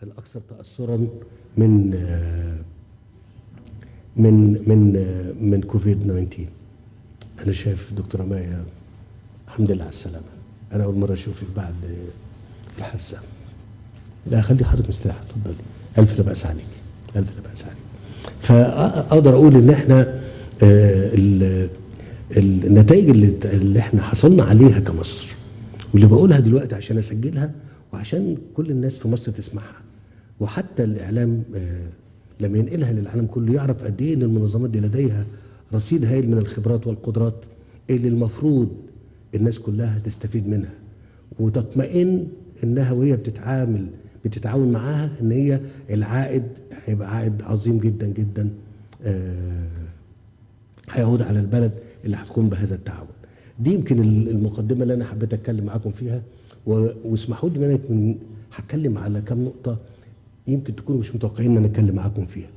الاكثر تاثرا من من كوفيد 19. انا شايف دكتوره مايا الحمد لله على السلامه. انا اول مره اشوفك بعد الحادثه. لا خلي حضرتك مستريح، اتفضلي. الف لا باس عليك، الف لا باس عليك. فاقدر اقول ان احنا النتائج اللي احنا حصلنا عليها كمصر، واللي بقولها دلوقتي عشان اسجلها وعشان كل الناس في مصر تسمعها، وحتى الاعلام لما ينقلها للعالم كله يعرف قد ايه ان المنظمات دي لديها رصيد هائل من الخبرات والقدرات اللي المفروض الناس كلها تستفيد منها وتطمئن انها وهي بتتعاون معاها ان هي العائد هيبقى عائد عظيم جدا جدا هيعود على البلد اللي هتقوم بهذا التعاون. دي يمكن المقدمه اللي انا حبيت اتكلم معاكم فيها، واسمحوا لي ان انا هتكلم على كام نقطه يمكن تكونوا مش متوقعين ان انا اتكلم معاكم فيها.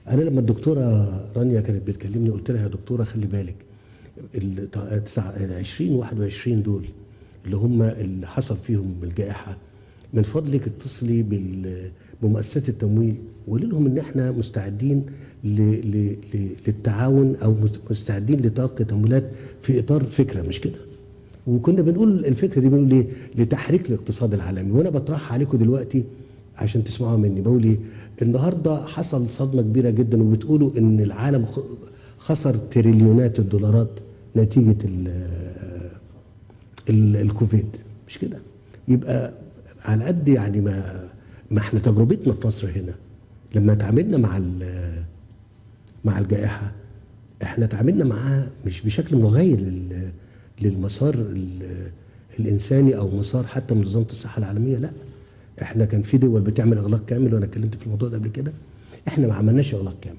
انا لما الدكتوره رانيا كانت بتكلمني قلت لها يا دكتوره خلي بالك ال 2021 دول اللي هم اللي حصل فيهم الجائحه، من فضلك اتصلي بمؤسسات التمويل وقولي لهم ان احنا مستعدين للتعاون او مستعدين لتلقي تمويلات في اطار فكره مش كده. وكنا بنقول الفكره دي بنقول ايه؟ لتحريك الاقتصاد العالمي. وانا بطرحها عليكم دلوقتي عشان تسمعوها مني. بقول ايه؟ النهارده حصل صدمه كبيره جدا وبتقولوا ان العالم خسر تريليونات الدولارات نتيجه الكوفيد مش كده؟ يبقى على قد يعني ما احنا تجربتنا في مصر هنا لما تعاملنا مع الجائحه احنا تعاملنا معاها مش بشكل مغاير للمسار الانساني او مسار حتى منظمه الصحه العالميه. لا، احنا كان في دول بتعمل اغلاق كامل وانا اتكلمت في الموضوع ده قبل كده. احنا ما عملناش اغلاق كامل.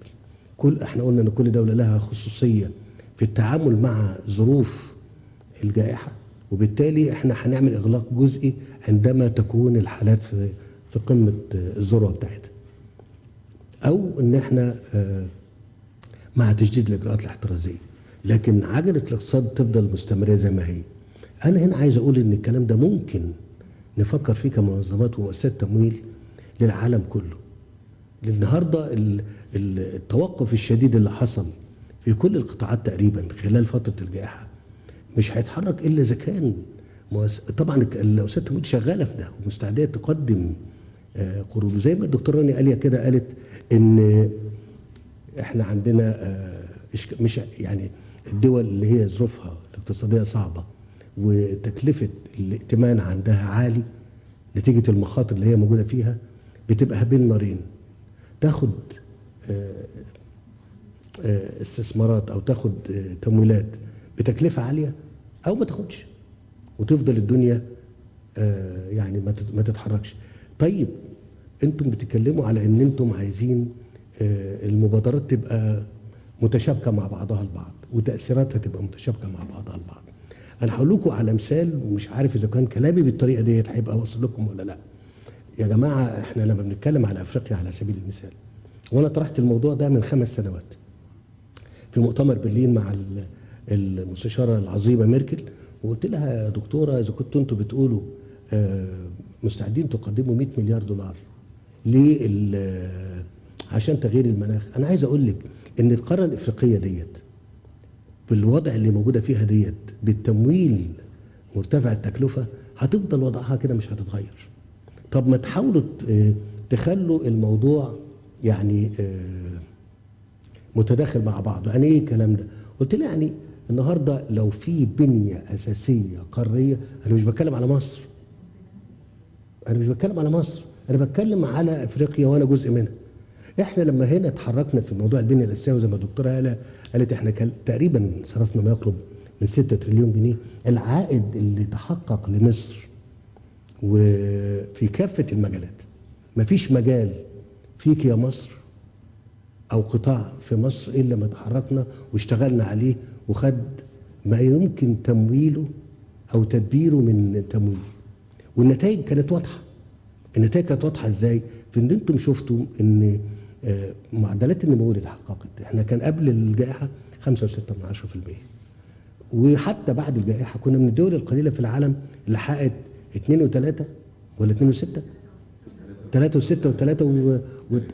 احنا قلنا ان كل دوله لها خصوصيه في التعامل مع ظروف الجائحه، وبالتالي احنا هنعمل اغلاق جزئي عندما تكون الحالات في قمه الذروه بتاعتها، او ان احنا مع تجديد الاجراءات الاحترازيه. لكن عجله الاقتصاد تفضل مستمره زي ما هي. انا هنا عايز اقول ان الكلام ده ممكن نفكر فيه كمنظمات ومؤسسات تمويل للعالم كله. النهارده التوقف الشديد اللي حصل في كل القطاعات تقريبا خلال فتره الجائحه مش هيتحرك الا اذا كان طبعا مؤسسات التمويل شغاله في ده ومستعده تقدم قروض. زي ما الدكتوره رانيا قاليه كده، قالت ان احنا عندنا مش يعني الدول اللي هي ظروفها الاقتصاديه صعبه وتكلفه الائتمان عندها عالي نتيجه المخاطر اللي هي موجوده فيها، بتبقى بين نارين: تاخد استثمارات او تاخد تمويلات بتكلفه عاليه او ما تاخدش وتفضل الدنيا يعني ما تتحركش. طيب انتم بتتكلموا على ان انتم عايزين المبادرات تبقى متشابكه مع بعضها البعض وتاثيراتها تبقى متشابكه مع بعضها البعض. انا هقول لكم على مثال ومش عارف اذا كان كلامي بالطريقه ديت هيبقى واصل لكم ولا لا. يا جماعه احنا لما بنتكلم على افريقيا على سبيل المثال، وانا طرحت الموضوع ده من 5 سنوات في مؤتمر برلين مع المستشاره العظيمه ميركل، وقلت لها يا دكتوره اذا كنتوا انتوا بتقولوا مستعدين تقدموا 100 مليار دولار عشان تغيير المناخ، انا عايز اقول لك ان القاره الافريقيه ديت بالوضع اللي موجوده فيها ديت بالتمويل مرتفع التكلفه هتفضل وضعها كده مش هتتغير. طب ما تحاولوا تخلوا الموضوع يعني متداخل مع بعض. يعني ايه الكلام ده؟ قلت لها يعني النهارده لو في بنيه اساسيه قاريه، انا مش بتكلم على مصر، انا بتكلم على افريقيا وانا جزء منها. احنا لما هنا اتحركنا في موضوع البنيه الاساسيه وزي ما الدكتوره قالت احنا تقريبا صرفنا ما يقرب من 6 تريليون جنيه. العائد اللي تحقق لمصر وفي كافه المجالات، مفيش مجال فيك يا مصر او قطاع في مصر الا ما تحركنا واشتغلنا عليه وخد ما يمكن تمويله او تدبيره من تمويل. والنتائج كانت واضحه. النتائج كانت واضحه ازاي؟ في ان انتم شفتوا ان معدلات النمو اللي اتحققت، احنا كان قبل الجائحه 5.6%، وحتى بعد الجائحه كنا من الدول القليله في العالم اللي حققت 2.3 ولا 2.6 3 و6 و3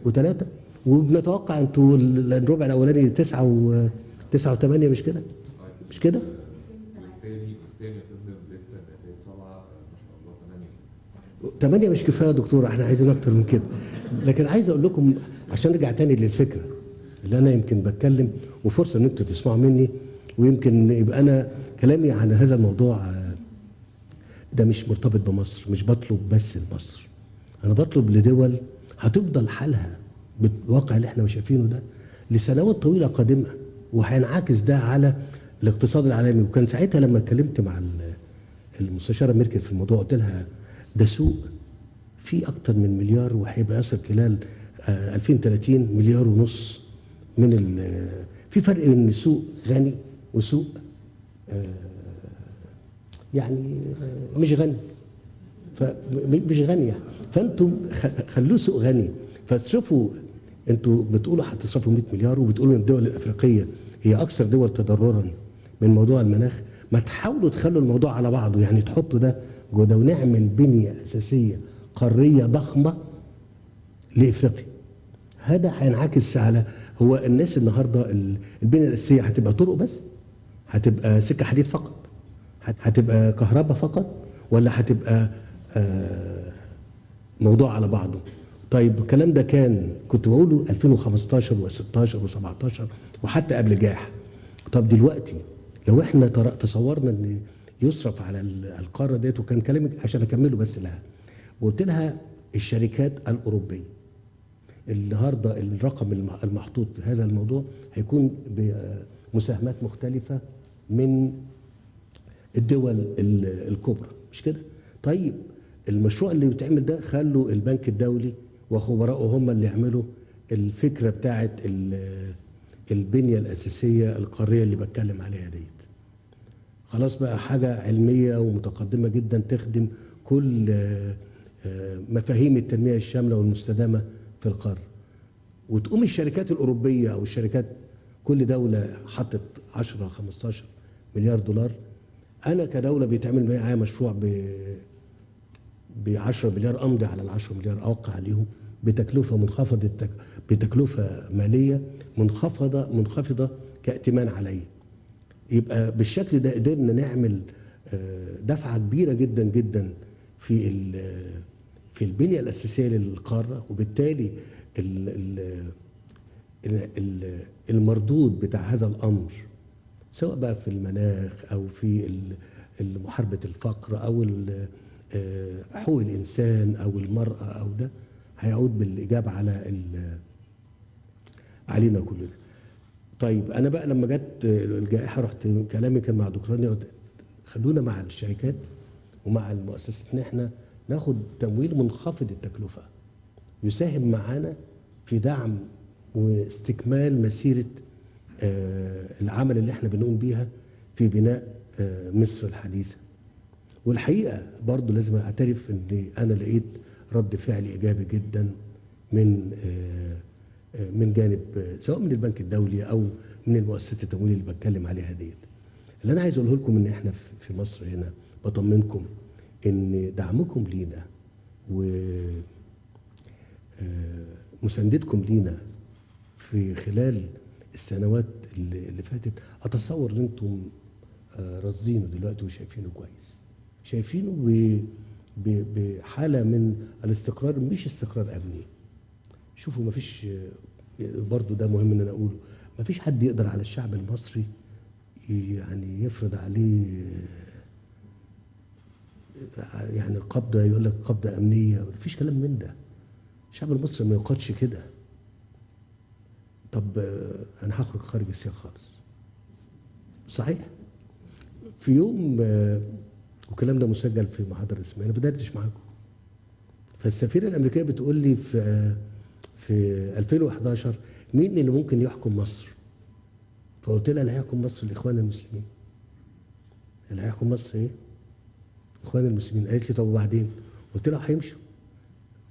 و3 وبنتوقع انتوا الربع الاولاني 9 و9 و8 مش كده؟ مش كده؟ والتاني يا فندم لسه النتائج طالعه ما شاء الله 8. 8 مش كفايه يا دكتور، احنا عايزين اكتر من كده. لكن عايز اقول لكم عشان ارجع تاني للفكره اللي انا يمكن بتكلم، وفرصه ان انتوا تسمعوا مني، ويمكن يبقى انا كلامي عن هذا الموضوع ده مش مرتبط بمصر، مش بطلب بس لمصر، انا بطلب لدول هتفضل حالها بالواقع اللي احنا شايفينه ده لسنوات طويله قادمه، وهينعكس ده على الاقتصاد العالمي. وكان ساعتها لما اتكلمت مع المستشاره ميركل في الموضوع قلت لها ده سوق فيه اكتر من مليار، وهيبقى يصل خلال 2030 مليار ونص من في فرق بين سوق غني وسوق يعني مش غني، فمش غني يعني. فانتم خلوه سوق غني، فتصرفوا انتوا بتقولوا هتصرفوا 100 مليار، وبتقولوا ان الدول الافريقيه هي اكثر دول تضررا من موضوع المناخ. ما تحاولوا تخلوا الموضوع على بعضه، يعني تحطوا ده جوه ده ونعمل بنيه اساسيه قاريه ضخمه لافريقيا. هذا هينعكس على هو الناس النهارده البنيه الاساسيه هتبقى طرق بس؟ هتبقى سكه حديد فقط؟ هتبقى كهرباء فقط؟ ولا هتبقى موضوع على بعضه؟ طيب الكلام ده كنت بقوله 2015 و16 و17 وحتى قبل جاح. طب دلوقتي لو احنا تصورنا ان يصرف على القاره ديت، وكان كلامي عشان اكمله بس لها، وقلت لها الشركات الاوروبيه النهارده الرقم المحطوط في هذا الموضوع هيكون بمساهمات مختلفه من الدول الكبرى، مش كده؟ طيب المشروع اللي بيتعمل ده خلوا البنك الدولي وخبراءه هم اللي يعملوا الفكره بتاعه البنيه الاساسيه القاريه اللي بتكلم عليها ديت. خلاص بقى حاجه علميه ومتقدمه جدا تخدم كل مفاهيم التنميه الشامله والمستدامه في القاره. وتقوم الشركات الاوروبيه او الشركات كل دوله حطت 10 15 مليار دولار. انا كدوله بيتعمل معايا مشروع ب 10 مليار، امضي على ال 10 مليار اوقع عليهم بتكلفه منخفضه، بتكلفه ماليه منخفضه كائتمان عليا. يبقى بالشكل ده قدرنا نعمل دفعه كبيره جدا جدا في البنيه الاساسيه للقاره، وبالتالي المردود بتاع هذا الامر سواء بقى في المناخ او في محاربه الفقر او حقوق الانسان او المراه او ده هيعود بالايجاب علينا كلنا. طيب انا بقى لما جت الجائحه رحت كلامي كان مع دكتور قلت خلونا مع الشركات ومع المؤسسات ان احنا ناخد تمويل منخفض التكلفه يساهم معانا في دعم واستكمال مسيره العمل اللي احنا بنقوم بيها في بناء مصر الحديثه. والحقيقه برضو لازم اعترف ان انا لقيت رد فعل ايجابي جدا من جانب سواء من البنك الدولي او من المؤسسات التمويل اللي بتكلم عليها ديت. اللي انا عايز اقوله لكم ان احنا في مصر هنا بطمنكم ان دعمكم لينا ومساندتكم لينا في خلال السنوات اللي فاتت اتصور ان انتم راصدينه دلوقتي وشايفينه كويس، شايفينه بحاله من الاستقرار، مش استقرار امني. شوفوا ما فيش، برضو ده مهم ان انا اقوله، ما فيش حد يقدر على الشعب المصري يعني يفرض عليه يعني قبضه، يقول لك قبضه امنيه، ما فيش كلام من ده. الشعب المصري ما يقادش كده. طب انا هخرج خارج السياق خالص. صحيح في يوم والكلام ده مسجل في محاضره رسميه انا بدردش معاكم، فالسفيره الامريكيه بتقول لي في 2011 مين اللي ممكن يحكم مصر؟ فقلت لها اللي هيحكم مصر الاخوان المسلمين. اللي هيحكم مصر ايه؟ الاخوان المسلمين. قالت لي طب وبعدين؟ قلت لها هيمشوا.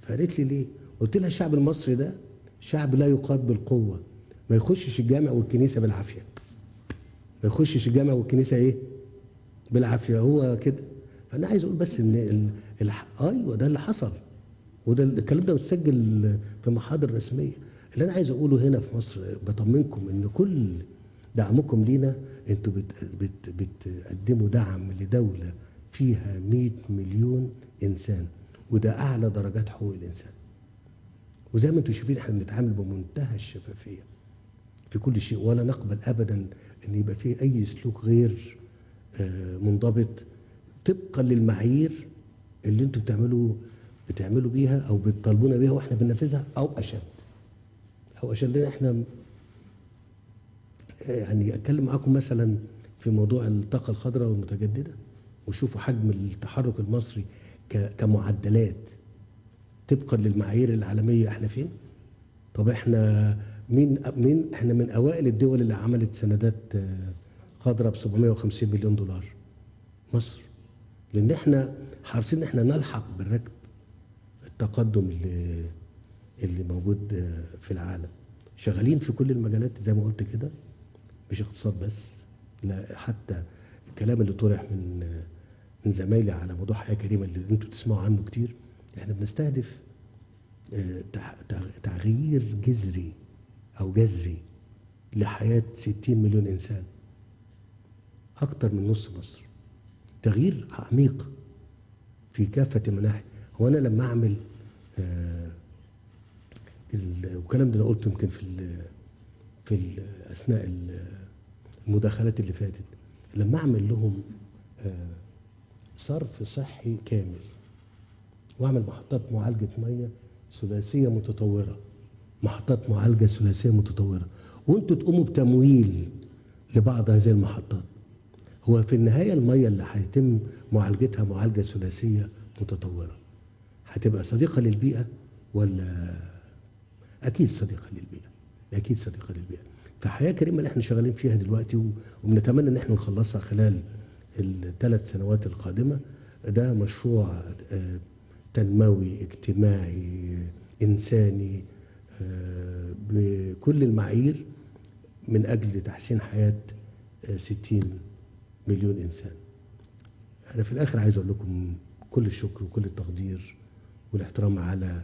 فقالت لي ليه؟ قلت لها الشعب المصري ده شعب لا يقاد بالقوه، ما يخشش الجامع والكنيسه بالعافيه. ما يخشش الجامع والكنيسه ايه؟ بالعافيه، هو كده. فانا عايز اقول بس ان ايوه ده اللي حصل. وده الكلام ده متسجل في محاضر رسميه. اللي انا عايز اقوله هنا في مصر، بطمنكم ان كل دعمكم لينا انتوا بتقدموا دعم لدوله فيها 100 مليون انسان، وده اعلى درجات حقوق الانسان. وزي ما انتم شايفين احنا بنتعامل بمنتهى الشفافيه في كل شيء، ولا نقبل ابدا ان يبقى فيه اي سلوك غير منضبط طبقا للمعايير اللي انتم بتعملوا بيها او بتطالبونا بيها واحنا بننفذها او اشد. لان احنا يعني اتكلم معاكم مثلا في موضوع الطاقه الخضراء والمتجدده، وشوفوا حجم التحرك المصري كمعدلات طبقا للمعايير العالميه احنا فين. طب احنا احنا من اوائل الدول اللي عملت سندات خضراء ب 750 مليون دولار مصر، لان احنا حريصين ان احنا نلحق بالركب التقدم اللي موجود في العالم. شغالين في كل المجالات زي ما قلت كده، مش اقتصاد بس، لا حتى الكلام اللي طرح من زمايلي على موضوع حياه كريمه اللي انتوا بتسمعوا عنه كتير. احنا بنستهدف تغيير جذري لحياه 60 مليون انسان، اكتر من نص مصر. تغيير عميق في كافه المناحي. هو انا لما اعمل والكلام ده انا قلته يمكن في اثناء المداخلات اللي فاتت، لما اعمل لهم صرف صحي كامل واعمل محطات معالجه ميه ثلاثيه متطوره، وانتوا تقوموا بتمويل لبعض هذه المحطات، هو في النهايه الميه اللي هيتم معالجتها معالجه ثلاثيه متطوره هتبقى صديقه للبيئه ولا؟ اكيد صديقه للبيئه. فحياه كريمه اللي احنا شغالين فيها دلوقتي وبنتمنى ان احنا نخلصها خلال الثلاث سنوات القادمه، ده مشروع تنموي اجتماعي انساني بكل المعايير من اجل تحسين حياه 60 مليون انسان. انا في الاخر عايز اقول لكم كل الشكر وكل التقدير والاحترام على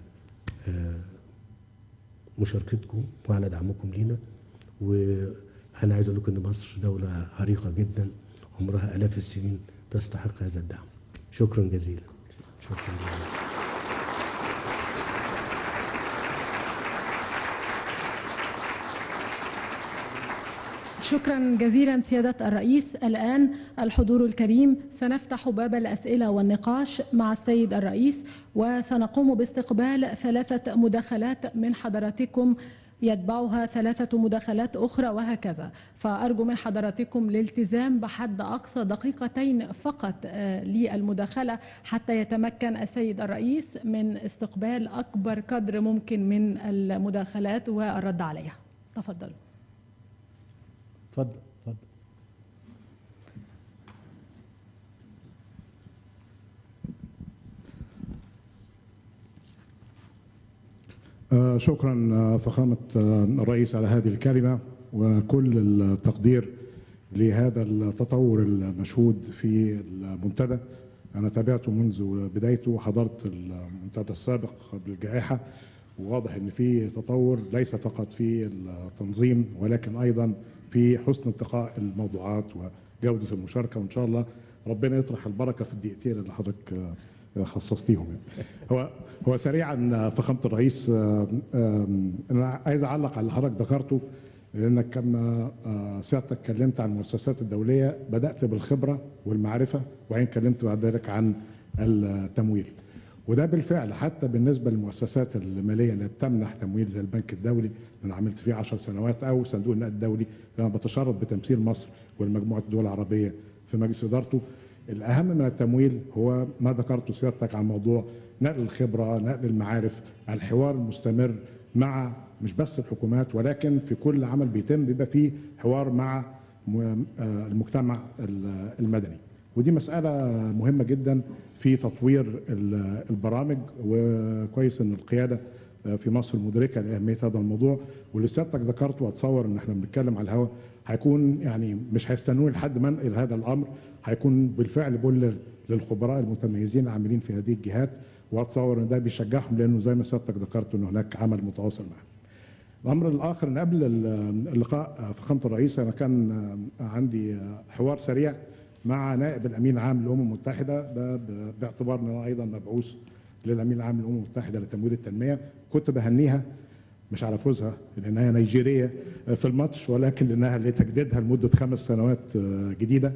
مشاركتكم وعلى دعمكم لينا. وانا عايز اقول لكم ان مصر دوله عريقه جدا عمرها الاف السنين تستحق هذا الدعم. شكرا جزيلا. شكرا جزيلا سيادة الرئيس. الآن الحضور الكريم سنفتح باب الأسئلة والنقاش مع السيد الرئيس، وسنقوم باستقبال 3 مداخلات من حضراتكم يتبعها 3 مداخلات أخرى وهكذا. فأرجو من حضراتكم الالتزام بحد أقصى 2 دقيقة فقط للمداخلة حتى يتمكن السيد الرئيس من استقبال أكبر قدر ممكن من المداخلات والرد عليها. تفضلوا. اتفضل. شكرا فخامة الرئيس على هذه الكلمة وكل التقدير لهذا التطور المشهود في المنتدى. أنا تابعته منذ بدايته وحضرت المنتدى السابق قبل الجائحة، وواضح أن في تطور ليس فقط في التنظيم ولكن أيضا في حسن انتقاء الموضوعات وجودة المشاركة، وإن شاء الله ربنا يطرح البركة في الدقيقتين اللي حضرتك خصصتيهم. هو سريعا فخامة الرئيس، أنا عايز أعلق على اللي حضرتك ذكرته، لأنك كما سيادتك اتكلمت عن المؤسسات الدولية بدأت بالخبرة والمعرفة، وبعدين اتكلمت بعد ذلك عن التمويل. وده بالفعل حتى بالنسبة للمؤسسات المالية اللي بتمنح تمويل زي البنك الدولي اللي أنا عملت فيه 10 سنوات، أو صندوق النقد الدولي اللي أنا بتشرف بتمثيل مصر والمجموعة الدول العربية في مجلس إدارته. الأهم من التمويل هو ما ذكرته سيادتك عن موضوع نقل الخبرة، نقل المعارف، الحوار المستمر مع مش بس الحكومات، ولكن في كل عمل بيتم بيبقى فيه حوار مع المجتمع المدني. ودي مسألة مهمة جدا في تطوير البرامج، وكويس ان القيادة في مصر مدركة لأهمية هذا الموضوع. واللي سيادتك ذكرته واتصور ان احنا بنتكلم على الهواء هيكون يعني مش هيستنوني لحد ما انقل هذا الامر، هيكون بالفعل بقول للخبراء المتميزين العاملين في هذه الجهات واتصور ان ده بيشجعهم، لانه زي ما سيادتك ذكرت ان هناك عمل متواصل معهم. الامر الاخر ان قبل اللقاء فخامه الرئيس انا كان عندي حوار سريع مع نائب الامين العام للامم المتحده، ده باعتبار ان انا ايضا مبعوث للامين العام للامم المتحده لتمويل التنميه. كنت بهنيها مش على فوزها لانها نيجيريه في الماتش، ولكن لانها لتجديدها لمده 5 سنوات جديده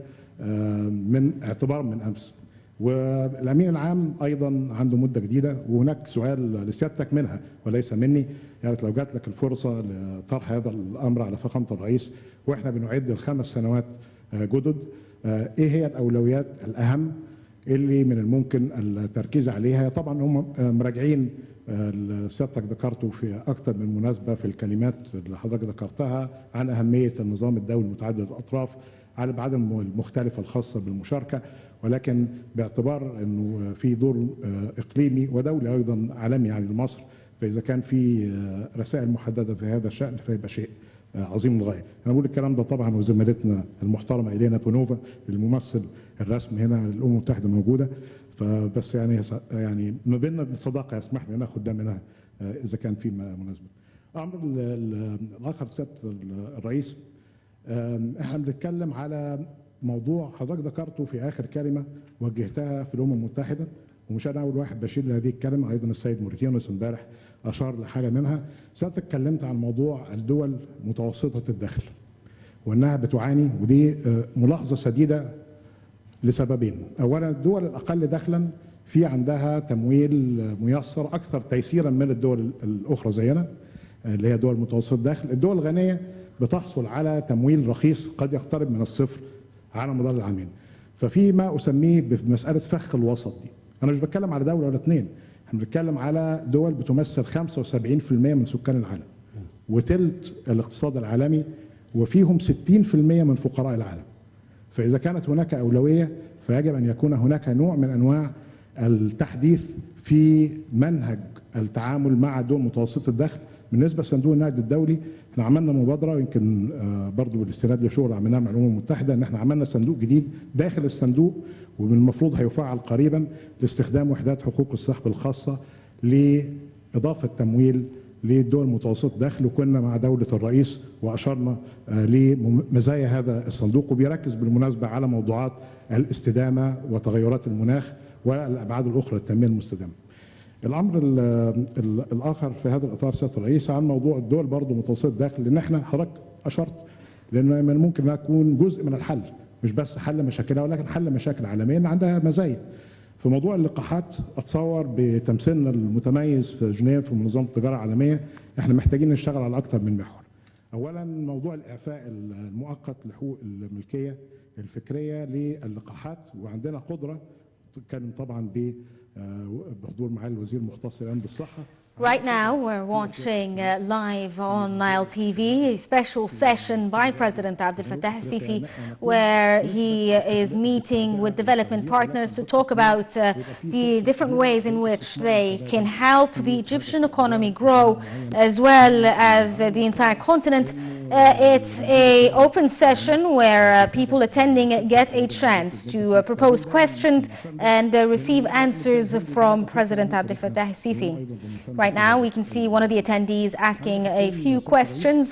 من اعتبار من امس. والامين العام ايضا عنده مده جديده، وهناك سؤال لسيادتك منها وليس مني، يعني لو جات لك الفرصه لطرح هذا الامر على فخامه الرئيس واحنا بنعد ال5 سنوات جدد، ايه هي الاولويات الاهم اللي من الممكن التركيز عليها؟ طبعا هم مراجعين سيادتك ذكرته في اكثر من مناسبه في الكلمات اللي حضرتك ذكرتها عن اهميه النظام الدولي متعدد الاطراف على الابعاد المختلفه الخاصه بالمشاركه، ولكن باعتبار انه في دور اقليمي ودولي ايضا عالمي يعني لمصر، فاذا كان في رسائل محدده في هذا الشان فيبقى شيء عظيم للغايه. انا بقول الكلام ده طبعا وزميلتنا المحترمه الينا بونوفا الممثل الرسمي هنا للامم المتحده موجوده، فبس يعني ما بيننا صداقه يسمح لي ان اخد ده منها اذا كان في مناسبه. الامر الاخر سياده الرئيس، احنا بنتكلم على موضوع حضرتك ذكرته في اخر كلمه وجهتها في الامم المتحده، ومش انا اول واحد بشير لهذه الكلمه، ايضا السيد موريتينوس امبارح اشار لحاجه منها. سيادتك اتكلمت عن موضوع الدول متوسطه الدخل وانها بتعاني، ودي ملاحظه سديده لسببين. اولا الدول الاقل دخلا في عندها تمويل ميسر اكثر تيسيرا من الدول الاخرى زينا اللي هي دول متوسطه الدخل. الدول الغنيه بتحصل على تمويل رخيص قد يقترب من الصفر على مدار العامين. ففي ما اسميه بمساله فخ الوسط دي. انا مش بتكلم على دوله ولا اثنين، احنا بنتكلم على دول بتمثل 75% من سكان العالم وثلث الاقتصاد العالمي، وفيهم 60% من فقراء العالم. فاذا كانت هناك اولويه فيجب ان يكون هناك نوع من انواع التحديث في منهج التعامل مع دول متوسطه الدخل. بالنسبه لصندوق النقد الدولي احنا عملنا مبادره يمكن برضو بالاستناد لشغل عملناه مع الامم المتحده، ان احنا عملنا صندوق جديد داخل الصندوق ومن المفروض هيفعل قريبا لاستخدام وحدات حقوق السحب الخاصه لاضافه تمويل للدول متوسطه الدخل. وكنا مع دوله الرئيس واشرنا لمزايا هذا الصندوق، وبيركز بالمناسبه على موضوعات الاستدامه وتغيرات المناخ والابعاد الاخرى للتنميه المستدامه. الامر الاخر في هذا الاطار سياده الرئيس عن موضوع الدول برضه متوسطه الدخل، لان احنا حضرتك اشرت لان من ممكن يكون جزء من الحل، مش بس حل مشاكلها ولكن حل مشاكل عالميه ان عندها مزايا. في موضوع اللقاحات اتصور بتمثيلنا المتميز في جنيف ومنظمه التجاره العالميه احنا محتاجين نشتغل على اكثر من محور. اولا موضوع الاعفاء المؤقت لحقوق الملكيه الفكريه للقاحات، وعندنا قدره تتكلم طبعا بحضور معالي الوزير المختص الان بالصحه. Right now, we're watching live on Nile TV a special session by President Abdel Fattah al-Sisi, where he is meeting with development partners to talk about the different ways in which they can help the Egyptian economy grow, as well as the entire continent. It's an open session where people attending get a chance to propose questions and receive answers from President Abdel Fattah al-Sisi. Right now, we can see one of the attendees asking a few questions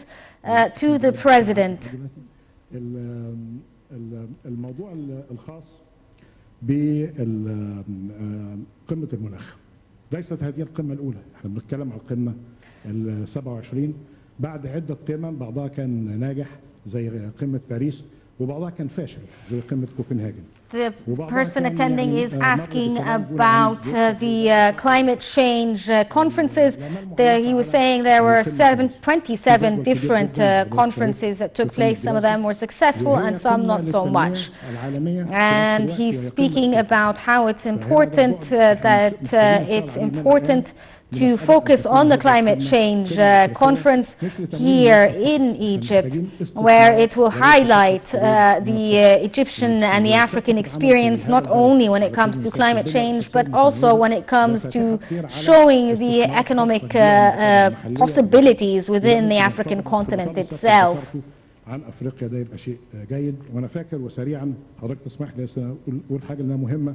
to the President. الموضوع الخاص بقمة المناخ، ليست هذه القمة الأولى، احنا بنتكلم عن القمة ال27 بعد عدة قمم، بعضها كان ناجح زي قمة باريس وبعضها كان فاشل زي قمة كوبنهاجن. The person attending is asking about the climate change conferences. He was saying there were 27 different conferences that took place. Some of them were successful and some not so much. And he's speaking about how it's important to focus on the climate change conference here in Egypt, where it will highlight the Egyptian and the African experience, not only when it comes to climate change, but also when it comes to showing the economic possibilities within the African continent itself. عن افريقيا ده يبقى شيء جيد. وانا فاكر وسريعا حضرتك تسمح لي اقول حاجه انها مهمه،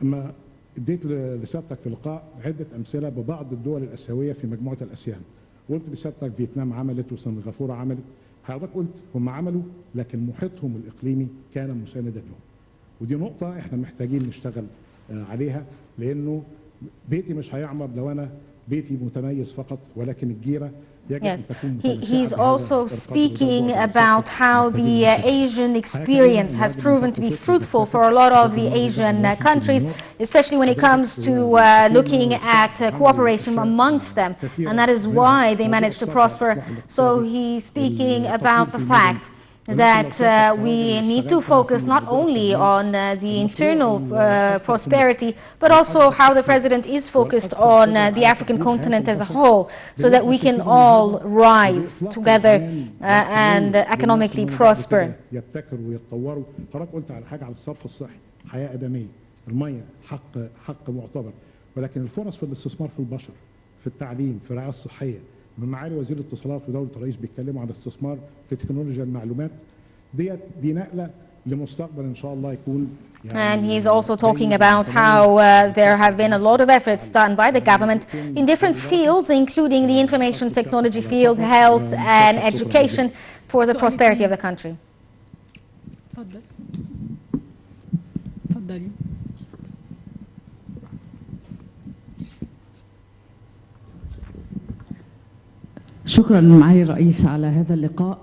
اما اديت لسيادتك في لقاء عده امثله ببعض الدول الاسيويه في مجموعه الاسيان، وقلت لسيادتك فيتنام عملت وسنغافوره عملت. حضرتك قلت هم عملوا لكن محيطهم الاقليمي كان مساندا لهم، ودي نقطه احنا محتاجين نشتغل عليها، لانه بيتي مش هيعمر لو انا بيتي متميز فقط، ولكن الجيره Yes, he's also speaking about how the Asian experience has proven to be fruitful for a lot of the Asian countries, especially when it comes to looking at cooperation amongst them, and that is why they managed to prosper. So he's speaking about the fact that we need to focus not only on the internal prosperity, but also how the president is focused on the African continent as a whole, so that we can all rise together and economically prosper. يبتكروا ويتطوروا. حضرتك قلت على حاجه على الصرف الصحي، حياه ادميه، الميه حق معتبر، ولكن الفرص في الاستثمار في البشر، في التعليم، في الرعايه الصحيه. من معالي وزير الاتصالات ودولة الرئيس بيتكلموا عن الاستثمار في تكنولوجيا المعلومات، دي نقلة لمستقبل إن شاء الله يكون. And he's also talking about how there have been a lot of efforts done by the government in different fields, including the information technology field, health and education, for the prosperity of the country. شكرا معالي الرئيس على هذا اللقاء.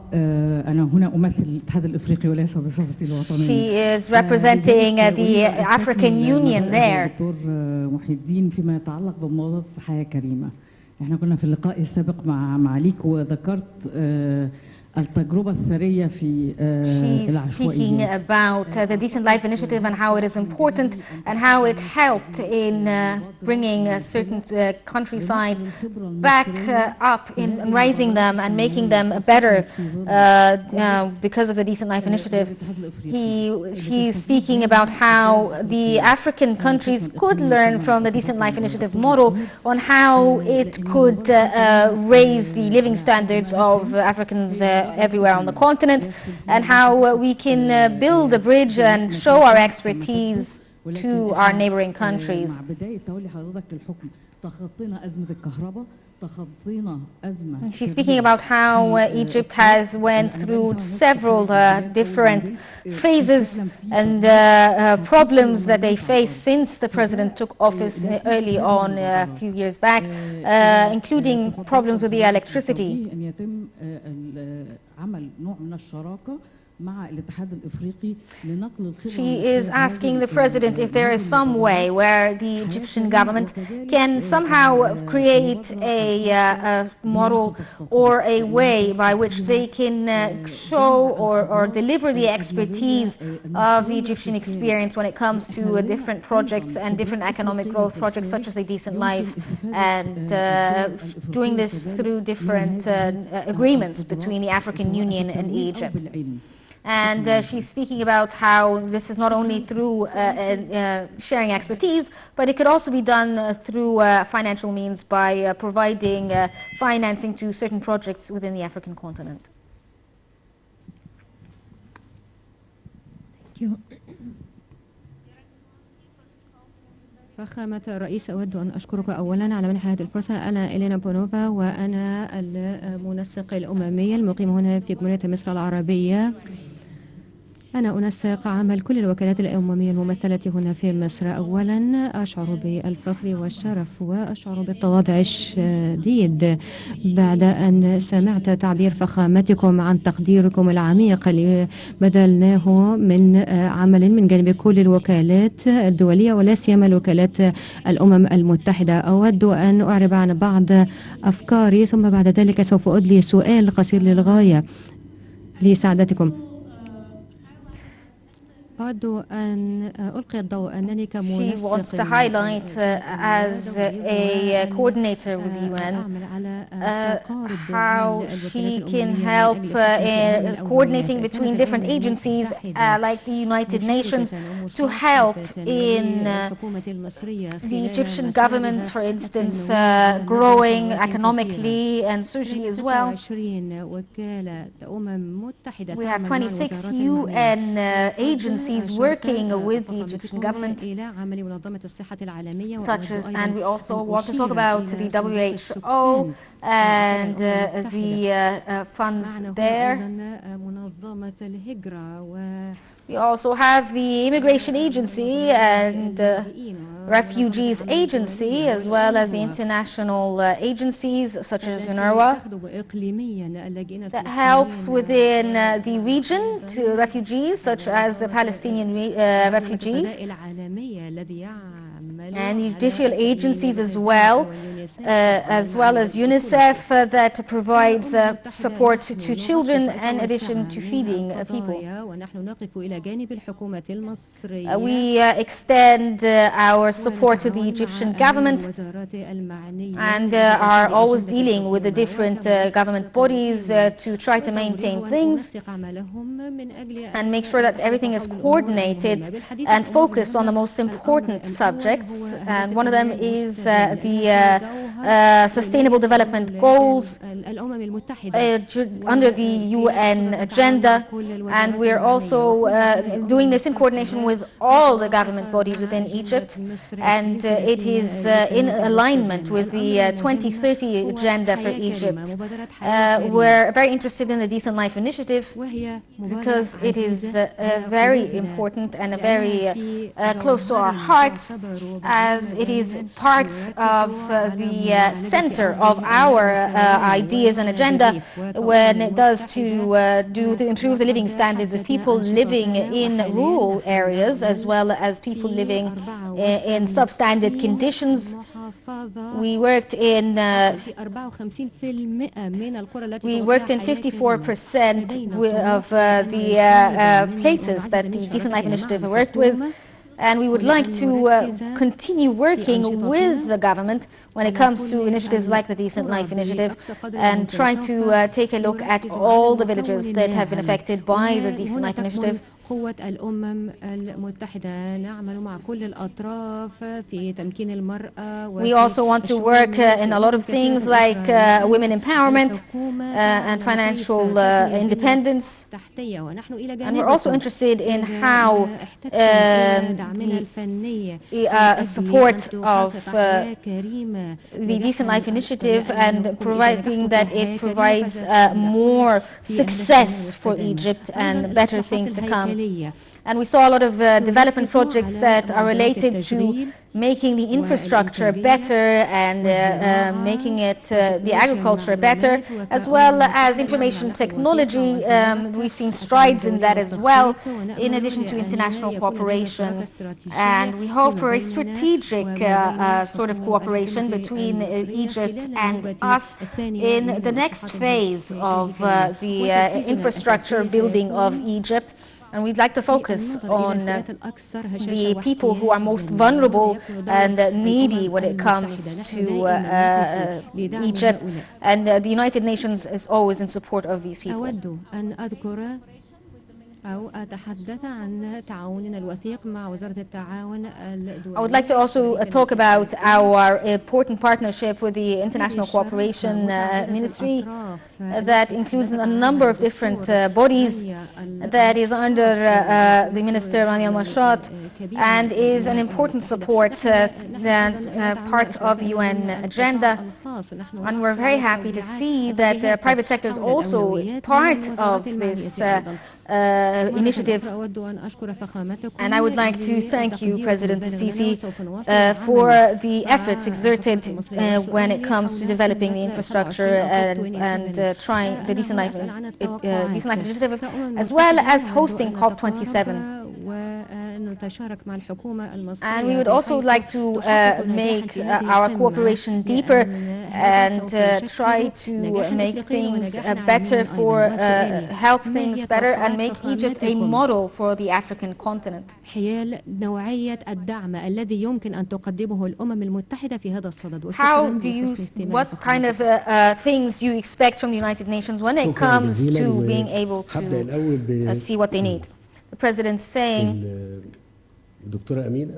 أنا هنا أمثل الاتحاد الإفريقي وليس بصفتي الوطنية. She is representing the African Union there. دكتور محي الدين فيما يتعلق بموضوع حياة كريمة. احنا كنا في اللقاء السابق مع معاليك وذكرت التجربة الثرية في She's speaking about the Decent Life Initiative and how it is important and how it helped in bringing certain countryside back up in raising them and making them better because of the Decent Life Initiative. She's speaking about how the African countries could learn from the Decent Life Initiative model on how it could raise the living standards of Africans everywhere on the continent, and how we can build a bridge and show our expertise to our neighboring countries. She's speaking about how Egypt has went through several different phases and problems that they faced since the president took office early on a few years back, including problems with the electricity. She is asking the president if there is some way where the Egyptian government can somehow create a model or a way by which they can show or deliver the expertise of the Egyptian experience when it comes to different projects and different economic growth projects such as A Decent Life, and doing this through different agreements between the African Union and Egypt. And she's speaking about how this is not only through sharing expertise, but it could also be done through financial means by providing financing to certain projects within the African continent. Thank you. فخامة الرئيس، أود أن أشكرك أولا على منح هذه الفرصة. أنا إلينا بونوفا وأنا المنسق الأممي المقيم هنا في جمهورية مصر العربية. أنا أنسق عمل كل الوكالات الأممية الممثلة هنا في مصر. أولا أشعر بالفخر والشرف وأشعر بالتواضع الشديد بعد أن سمعت تعبير فخامتكم عن تقديركم العميق اللي بذلناه من عمل من جانب كل الوكالات الدولية ولا سيما الوكالات الأمم المتحدة. أود أن أعرب عن بعض أفكاري ثم بعد ذلك سوف أدلي سؤال قصير للغاية لسعادتكم. أود أن ألقي الضوء أنني كمنسق. She wants to highlight as a coordinator with the UN how she can help in coordinating between different agencies like the United Nations to help in the Egyptian government, for instance, growing economically and socially as well. We have 26 UN agencies agencies working with the Egyptian government, إلى عمل منظمة الصحة العالمية such as, وأود and we أيضا also أن want to talk أشير about إلى the صندوق WHO السكان and الأمم the funds معنا هنا there. أيضا منظمة الهجرة We also have the Immigration Agency and Refugees Agency, as well as the international agencies such as UNRWA that helps within the region to refugees such as the Palestinian refugees, and the judicial agencies as well as UNICEF that provides support to children in addition to feeding people. We extend our support to the Egyptian government and are always dealing with the different government bodies to try to maintain things and make sure that everything is coordinated and focused on the most important subjects. And one of them is the Sustainable Development Goals under the UN agenda, and we're also doing this in coordination with all the government bodies within Egypt, and it is in alignment with the 2030 agenda for Egypt. We're very interested in the Decent Life Initiative because it is very important and very close to our hearts, as it is part of the center of our ideas and agenda when it does to improve the living standards of people living in rural areas as well as people living in substandard conditions. We worked in 54% of the places that the Decent Life Initiative worked with. And we would like to continue working with the government when it comes to initiatives like the Decent Life Initiative and try to take a look at all the villages that have been affected by the Decent Life Initiative. قوة الأمم المتحدة نعمل مع كل الأطراف في تمكين المرأة. We also want to work in a lot of things like women empowerment and financial independence. And we're also interested in how the support of the Decent Life Initiative and providing that it provides more success for Egypt and better things to come. And we saw a lot of development projects that are related to making the infrastructure better and making it the agriculture better, as well as information technology. We've seen strides in that as well, in addition to international cooperation. And we hope for a strategic sort of cooperation between Egypt and us in the next phase of the infrastructure building of Egypt. And we'd like to focus on the people who are most vulnerable and needy when it comes to Egypt. And the United Nations is always in support of these people. أو أتحدث عن تعاوننا الوثيق مع وزارة التعاون الدولي. I would like to also talk about our important partnership with the International Cooperation Ministry that includes a number of different bodies that is under the Minister Rani al-Mashat and is an important support part of the UN agenda. And we're very happy to see that the private sector is also part of this initiative. And I would like to thank you, President Sisi, for the efforts exerted when it comes to developing the infrastructure and trying the Decent Life Initiative, as well as hosting COP27. And we would also like to make our cooperation deeper and try to make things better help things better and make Egypt a model for the African continent. حيال نوعية الدعم الذي يمكن أن تقدمه الأمم المتحدة في هذا الصدد. What kind of things do you expect from the United Nations when it comes to being able to see what they need? The President saying الدكتورة أمينة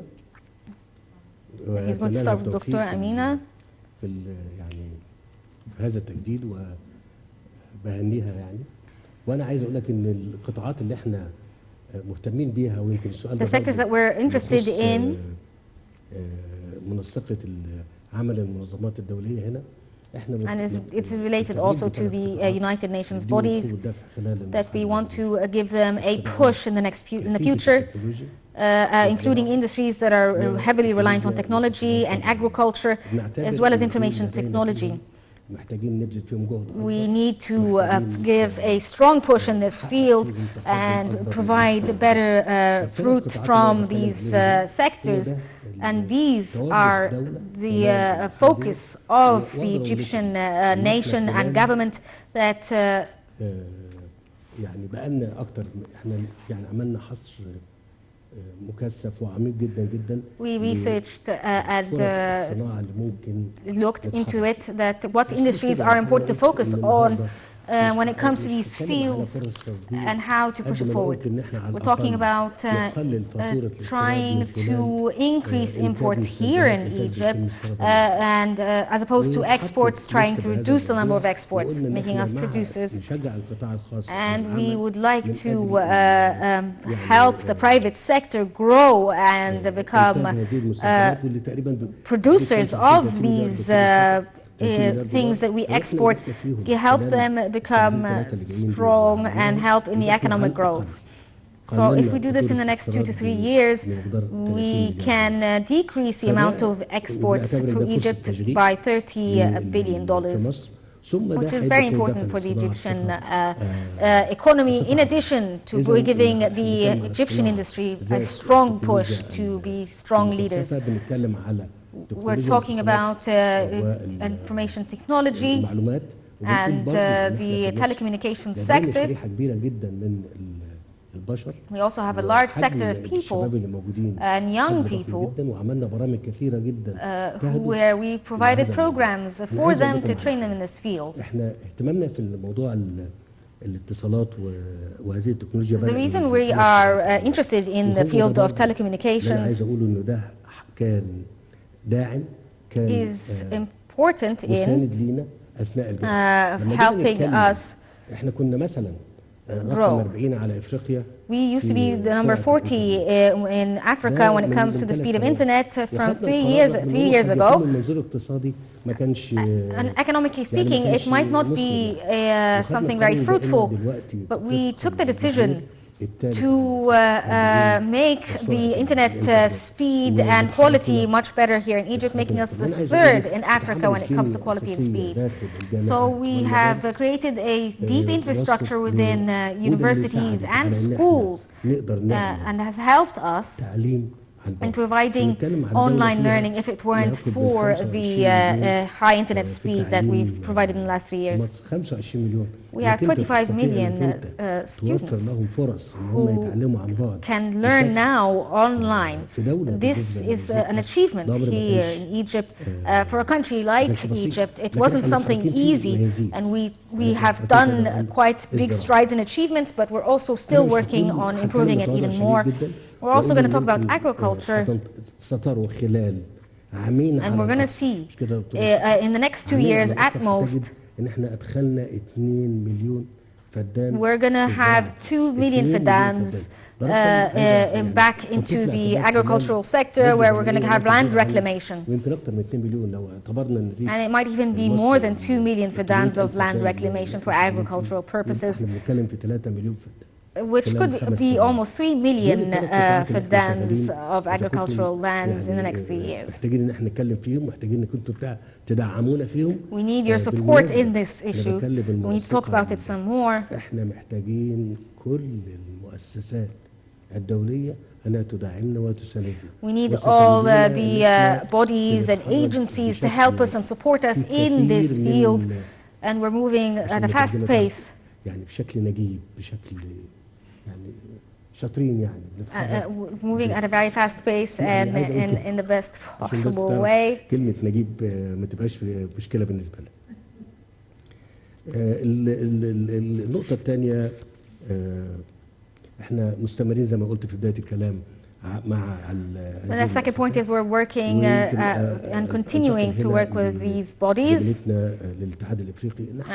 that he's going to start with Dr. Amina. يعني في هذا التجديد وبهنيها يعني. وأنا عايز أقول لك إن القطاعات اللي إحنا مهتمين بيها، ويمكن السؤال The sectors that we're interested in منسقة عمل المنظمات الدولية هنا. and it's related also to the United Nations bodies that we want to give them a push in the future, including industries that are heavily reliant on technology and agriculture, as well as information technology. We need to give a strong push in this field and provide better fruit from these sectors. And these are the focus of the Egyptian nation and government that يعني بقالنا اكتر احنا يعني عملنا حصر مكثف وعميق جدا جدا. we researched and looked into it that what industries are important to focus on when it comes to these fields and how to push it forward. We're talking about trying to increase imports here in Egypt and as opposed to exports, trying to reduce the number of exports, making us producers. And we would like to help the private sector grow and become producers of these things that we export, help them become strong and help in the economic growth. So if we do this in the next 2 to 3 years, we can decrease the amount of exports for Egypt by $30 billion, which is very important for the Egyptian economy, in addition to giving the Egyptian industry a strong push to be strong leaders. We're talking about information technology and the telecommunications sector. We also have a large sector of people and young people where we provided programs for them to train them in this field. The reason we are interested in the field of telecommunications is important in helping us grow. We used to be the number 40 in Africa when it comes to the speed of internet from 3 years ago. And economically speaking, it might not be something very fruitful, but we took the decision to make the internet speed and quality much better here in Egypt, making us the third in Africa when it comes to quality and speed. So we have created a deep infrastructure within universities and schools and has helped us in providing online learning if it weren't for the high internet speed that we've provided in the last 3 years. We have 25 million students who can learn now online. This is an achievement here in Egypt. For a country like Egypt, it wasn't something easy, and we have done quite big strides and achievements, but we're also still working on improving it even more. We're also going to talk about agriculture, and we're going to see in the next 2 years at most, we're going to have 2 million fadans back into the agricultural sector, where we're going to have land reclamation. And it might even be more than 2 million fadans of land reclamation for agricultural purposes, which could be almost 3 million fadans of agricultural lands in the next 3 years. We need your support in this issue. We need to talk about it some more. We need all the bodies and agencies to help us and support us in this field, and we're moving at a fast pace. Moving at a very fast pace and in the best possible way. كلمة نجيب ما تبقاش مشكلة بالنسبة لنا. النقطة الثانية، احنا مستمرين زي ما قلت في بداية الكلام مع The second point is we're working and continuing to work with these bodies.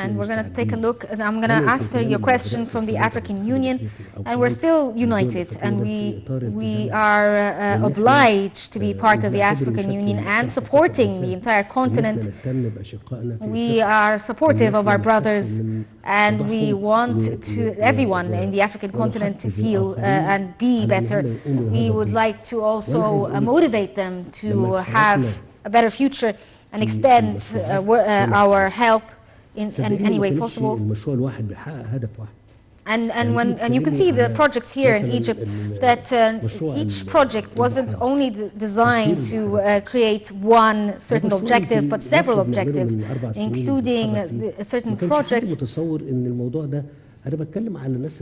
And we're going to take a look, and I'm going to answer your question from the African Union. And we're still united, and we are obliged to be part of the African Union and supporting the entire continent. We are supportive of our brothers, and we want everyone in the African continent to feel and be better. We would like to also motivate them to have a better future and extend our help in any way possible. And you can see the projects here in Egypt that each project wasn't only designed to create one certain objective, but several objectives, including certain projects. متصور ان الموضوع ده انا بتكلم على الناس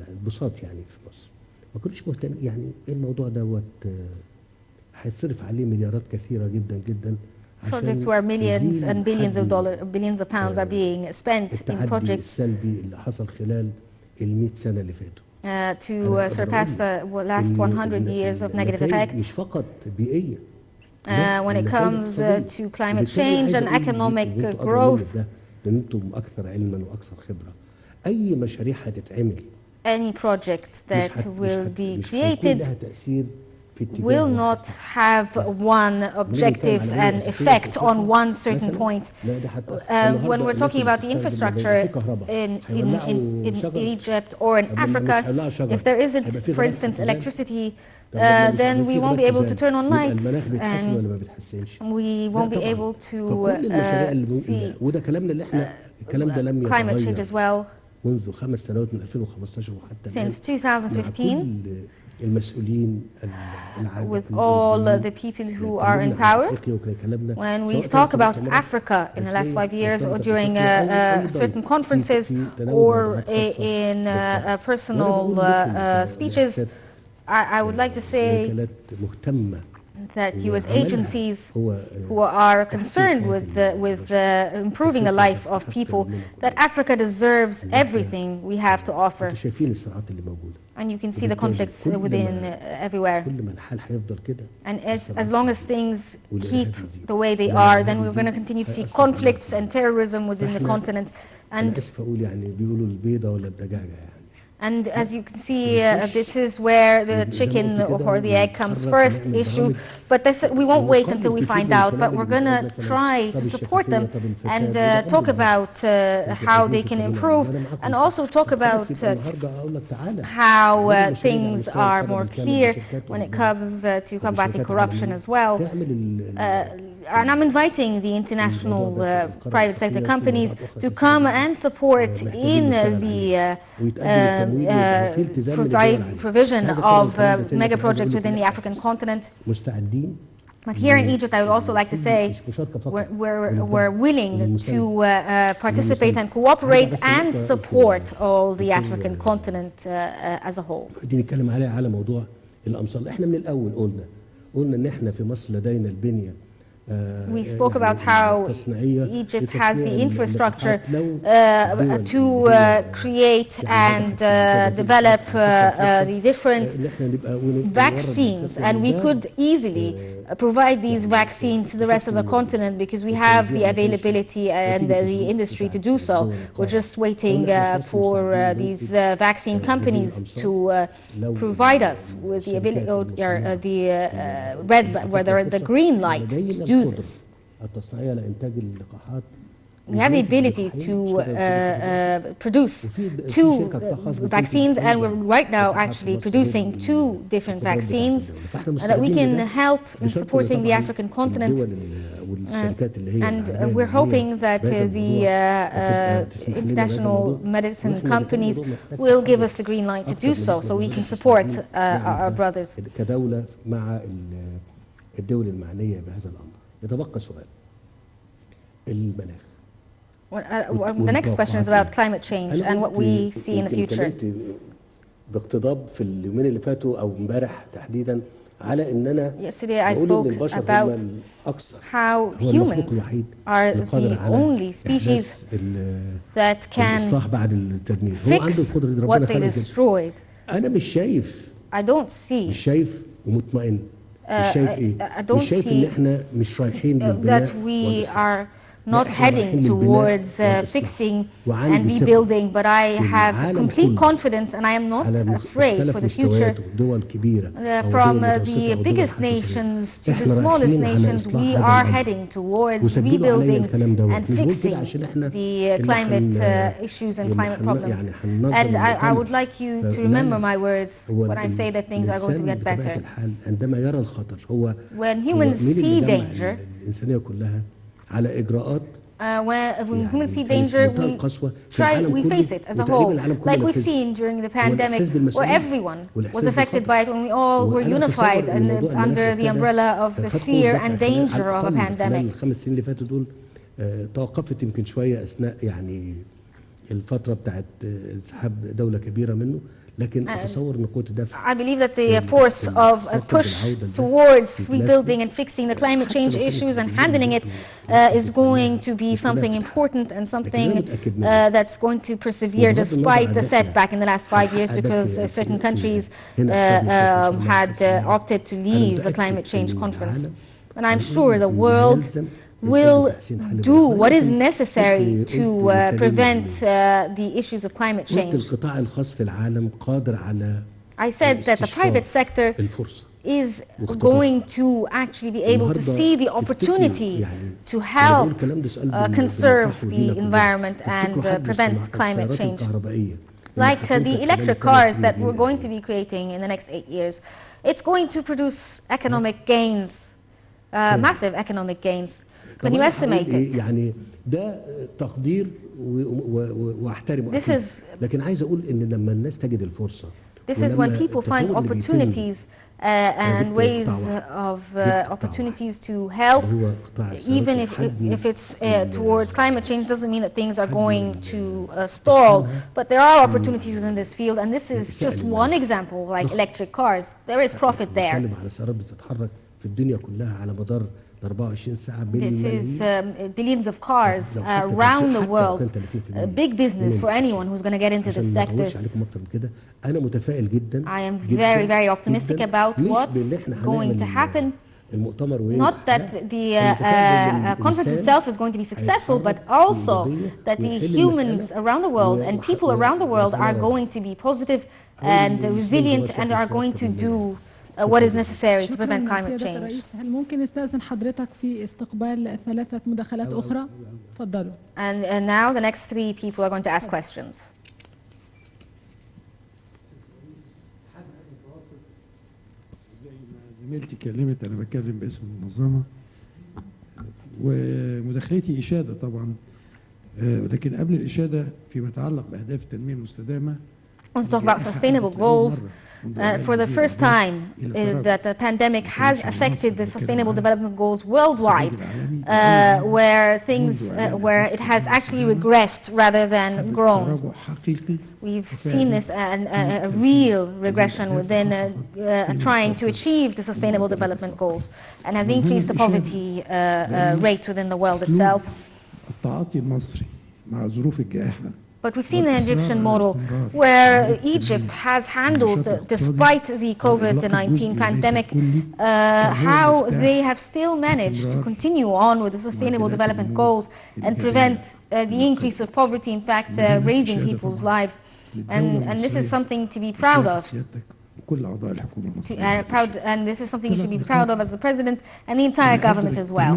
البساط يعني في مصر ما كنتش مهتم يعني ايه الموضوع دوت هيتصرف عليه مليارات كثيره جدا جدا. Projects where millions and billions of pounds are being spent in projects السلبي اللي حصل خلال ال100 سنه اللي فاتوا. To surpass the last 100 years of negative effects. مش فقط بيئيه. When it comes to climate change and economic growth. لان انتم اكثر علما واكثر خبره. اي مشاريع هتتعمل. Any project that will be created will not have one objective and effect on one certain point. When we're talking about the infrastructure in Egypt or in Africa, if there isn't, for instance, electricity, then we won't be able to turn on lights and we won't be able to see climate change as well. منذ 5 سنوات من 2015 وحتى Since 2015, with all the people who are in power, when we talk about Africa in the last 5 years or during certain conferences or in personal speeches, I would like to say that U.S. agencies who are concerned with improving the life of people, that Africa deserves everything we have to offer. And you can see the conflicts within everywhere. And as long as things keep the way they are, then we're going to continue to see conflicts and terrorism within the continent. And as you can see, this is where the chicken or the egg comes first issue. But we won't wait until we find out, but we're going to try to support them and talk about how they can improve, and also talk about how things are more clear when it comes to combating corruption as well. And I'm inviting the international private sector companies to come and support in the provision of mega projects within the African continent. But here in Egypt, I would also like to say we're willing to participate and cooperate and support all the African continent as a whole. نتكلم على موضوع الأمصار. احنا من الأول قلنا إن احنا في مصر لدينا البنية. We spoke about how Egypt has the infrastructure to create and develop the different vaccines, and we could easily provide these vaccines to the rest of the continent because we have the availability and the industry to do so. We're just waiting for these vaccine companies to provide us with the ability, the green light to do this. We have the ability to produce 2 vaccines, and we're right now actually producing 2 different vaccines that we can help in supporting the African continent. And we're hoping that the international medicine companies will give us the green light to do so we can support our brothers. الدول المعنية بهذا الأمر. يتبقى سؤال المناخ. The next question is about climate change and what we see in the future. باقتضاب في اليومين اللي فاتوا أو امبارح تحديدا على إننا Yesterday I spoke about how humans are the only species that can fix what they destroyed. أنا مش شايف I don't see مش شايف ومطمئن. مش شايف ايه؟ I don't مش شايف ان see احنا مش رايحين للبناء that we والإصلاح. are not heading towards fixing and rebuilding, but I have complete confidence and I am not afraid for the future. From the biggest nations to the smallest nations, we are heading towards rebuilding and fixing the climate issues and climate problems. And I would like you to remember my words when I say that things are going to get better. When humans see danger, على إجراءات when humans see danger, we face it as a whole, like we've seen during the pandemic, where everyone was affected by it, when we all were unified under the umbrella of the fear and danger of a pandemic. الخمس سنين اللي فاتوا دول توقفت يمكن شوية أثناء يعني الفترة بتاعت انسحاب دولة كبيرة منه. لكن أتصور إن قوة الدفع. I believe that the force of a push towards rebuilding and fixing the climate change issues and handling it is going to be something important and something that's going to persevere despite the setback in the last 5 years, because certain countries had opted to leave the climate change conference. And I'm sure the world will do what is necessary to prevent the issues of climate change. I said that the private sector is going to actually be able to see the opportunity to help conserve the environment and prevent climate change. Like the electric cars that we're going to be creating in the next 8 years, it's going to produce economic gains, massive economic gains. When you estimate it, يعني ده تقدير واحترمه. لكن عايز اقول ان لما الناس تجد الفرصة. This is when people find opportunities and ways of opportunities to help, even if it's towards climate change. Doesn't mean that things are going to stall, but there are opportunities within this field, and this is just one example, like electric cars. There is profit there. This is billions of cars around the world, a big business for anyone who's going to get into this sector. I am very, very optimistic about what's going to happen. Not that the conference itself is going to be successful, but also that the humans around the world and people around the world are going to be positive and resilient and are going to do what is necessary to prevent climate change. هل ممكن استأذن حضرتك في استقبال 3 مداخلات أخرى؟ تفضلوا. And now the next 3 people are going to ask questions. زي ما زميلتي كلمت، أنا بتكلم باسم المنظمة، ومداخلتي إشادة طبعا، ولكن قبل الإشادة فيما يتعلق بأهداف التنمية المستدامة. I want to talk about sustainable goals. For the first time that the pandemic has affected the sustainable development goals worldwide, where it has actually regressed rather than grown. We've seen this a real regression within trying to achieve the sustainable development goals, and has increased the poverty rate within the world itself. التعاطي المصري مع ظروف الجائحة. But we've seen an Egyptian model where Egypt has handled, despite the COVID-19 pandemic, how they have still managed to continue on with the sustainable development goals and prevent the increase of poverty, in fact, raising people's lives. And this is something to be proud of. And this is something you should be proud of as the President and the entire government as well.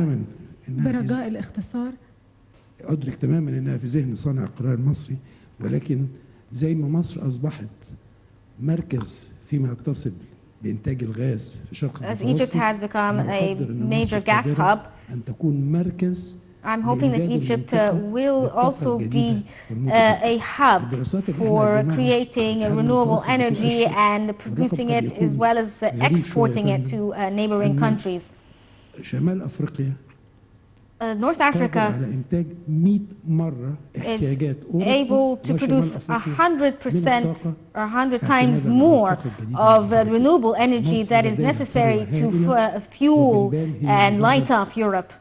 برجاء الاختصار. أدرك تماما أنها في ذهن صانع القرار المصري، ولكن زي ما مصر أصبحت مركز فيما يتصل بإنتاج الغاز في شرق المتوسط. As Egypt has become a major gas hub, أن تكون مركز. I'm hoping that Egypt will also be a hub for creating renewable energy and producing it as well as exporting it to neighboring countries. شمال أفريقيا North Africa is able to produce 100% or 100 times more of renewable energy that is necessary to fuel and light up Europe.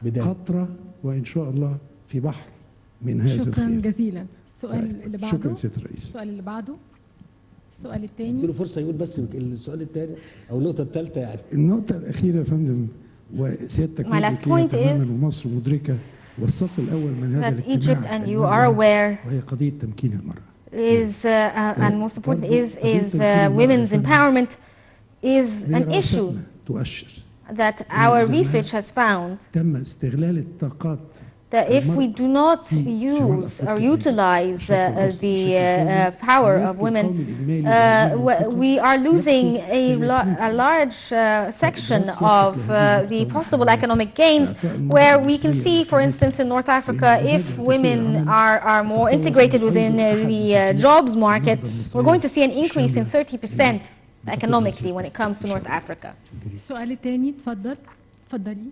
شكرا جزيلا. السؤال اللي بعده. شكرا سيادة الرئيس. السؤال اللي بعده السؤال الثاني. اديله فرصه يقول بس السؤال الثاني او النقطه الثالثه يعني. النقطة الأخيرة يا فندم وسيادتك My last مدركية point تماما is ومصر مدركة والصف الأول من هذا that الاجتماع Egypt, and you are aware, وهي قضية تمكين المرأة. is and most important is women's empowerment is an issue دراستنا تؤشر that our research has found تم استغلال الطاقات that if we do not use or utilize the power of women, we are losing a large section of the possible economic gains, where we can see, for instance, in North Africa, if women are more integrated within the jobs market, we're going to see an increase in 30% economically when it comes to North Africa. السؤال الثاني. اتفضلي.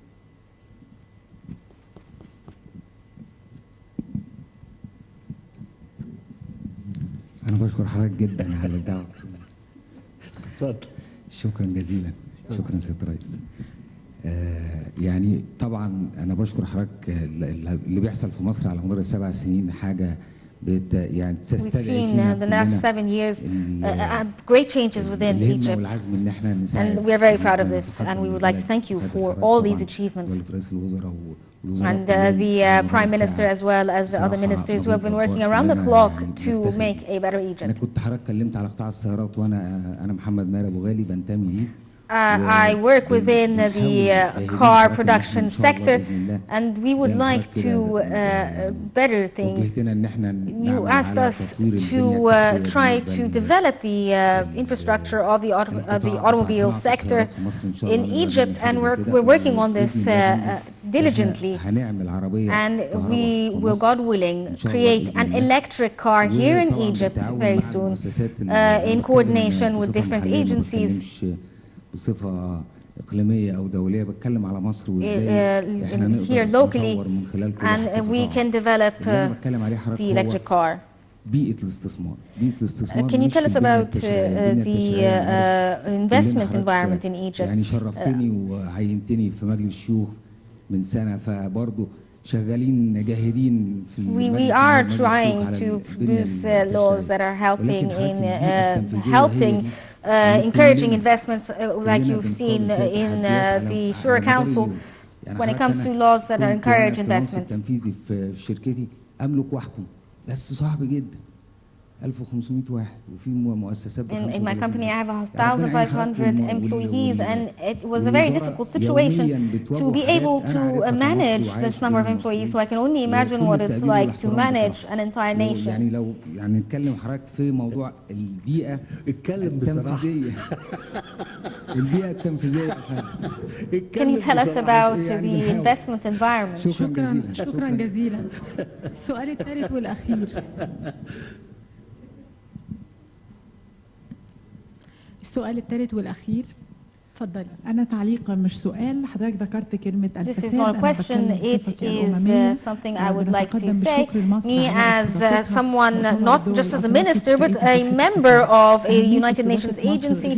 أنا بشكر حضرتك جدا على الدعوة. اتفضل. شكرا جزيلا. شكرا سيادة الرئيس. يعني طبعا أنا بشكر حضرتك اللي بيحصل في مصر على مدار ال7 سنين حاجة يعني We've تستدعي seen the last 7 years great changes within Egypt, والعزم إن إحنا نساعد. and we are very proud of this, and we would like to thank you for all these achievements. رئيس الوزراء And the Prime Minister, as well as the other ministers who have been working around the clock to make a better أنا Egypt. كنت حضرتك اتكلمت على قطاع السيارات وأنا محمد ماهر أبو غالي بنتمي ليه. I work within the car production sector, and we would like to better things. You asked us to try to develop the infrastructure of the automobile sector in Egypt, and we're working on this diligently. And we will, God willing, create an electric car here in Egypt very soon, in coordination with different agencies. بصفة إقليمية أو دولية بتكلم على مصر وإزاي إحنا here نقدر locally, نطور من خلال كل and we can develop the electric car. بيئة الاستثمار. بيئة الاستثمار. Can you tell us about the investment environment in Egypt? يعني شرفتني وعينتني في مجلس الشيوخ من سنة فبرضه شغالين جاهدين في We are trying to produce laws that are helping encouraging investments, like you've seen in the Shura Council, when it comes to laws that are encourage investments. تنفيذي في شركتي أملك وأحكم بس صعب جدا 1500 واحد وفي مؤسسات. In my company, I have 1,500 employees, and it was a very difficult situation to be able to manage this number of employees. So I can only imagine what it's like to manage an entire nation. يعني لو يعني نتكلم حضرتك في موضوع البيئة التنفيذية. البيئة التنفيذية. Can you tell us about the investment environment? شكرا جزيلا. السؤال الثالث والأخير. السؤال الثالث والأخير. اتفضلي. أنا تعليق مش سؤال. حضرتك ذكرت كلمة الفساد. This is not a question. It is something I would like to say. Me as someone, not just as a minister, but a member of a United Nations agency,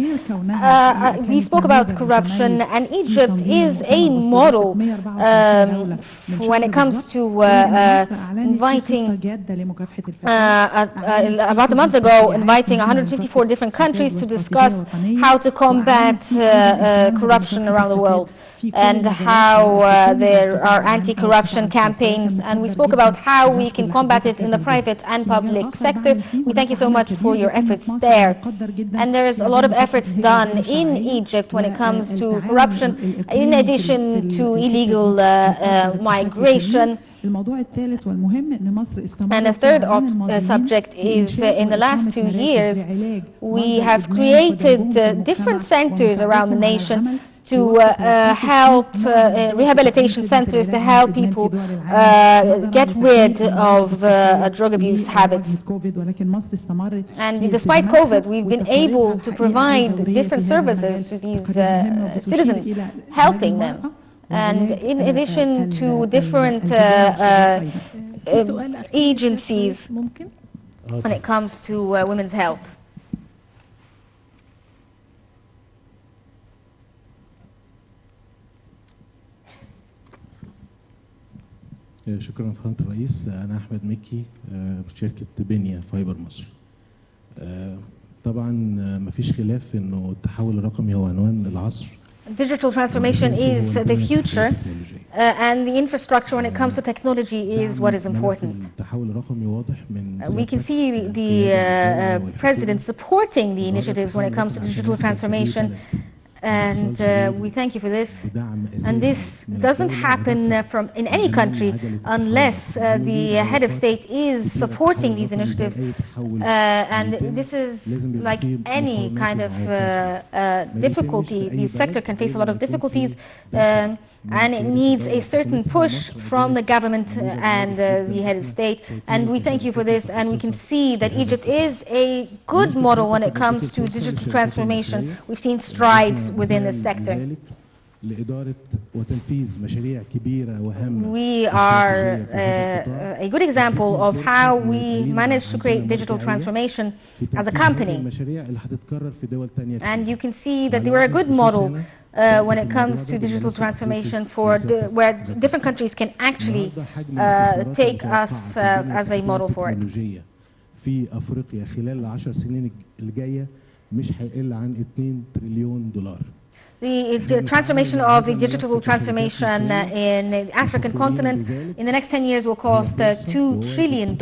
we spoke about corruption, and Egypt is a model when it comes to inviting, about a month ago, inviting 154 different countries to discuss how to combat corruption around the world, and how there are anti-corruption campaigns, and we spoke about how we can combat it in the private and public sector. We thank you so much for your efforts there. And there is a lot of efforts done in Egypt when it comes to corruption, in addition to illegal migration. And the third subject is in the last 2 years, we have created different centers around the nation to help rehabilitation centers to help people get rid of drug abuse habits. And despite COVID, we've been able to provide different services to these citizens, helping them. And in addition to different agencies when it comes to women's health. شكرا فخامة الرئيس. أنا أحمد مكي، شركة بنيا فايبر مصر. طبعا مفيش خلاف انه التحول الرقمي هو عنوان العصر. Digital transformation is the future, and the infrastructure when it comes to technology is what is important. التحول الرقمي واضح من We can see the president supporting the initiatives when it comes to digital transformation, and we thank you for this. And this doesn't happen in any country unless the head of state is supporting these initiatives. And this is like any kind of difficulty. The sector can face a lot of difficulties, and it needs a certain push from the government and the head of state. And we thank you for this, and we can see that Egypt is a good model when it comes to digital transformation. We've seen strides within this sector. We are a good example of how we managed to create digital transformation as a company. And you can see that they were a good model when it comes to digital transformation where different countries can actually take us as a model for it. في افريقيا خلال 10 سنين الجايه مش هيقل عن 2 تريليون دولار. The transformation of the digital transformation in the African continent in the next 10 years will cost $2 trillion.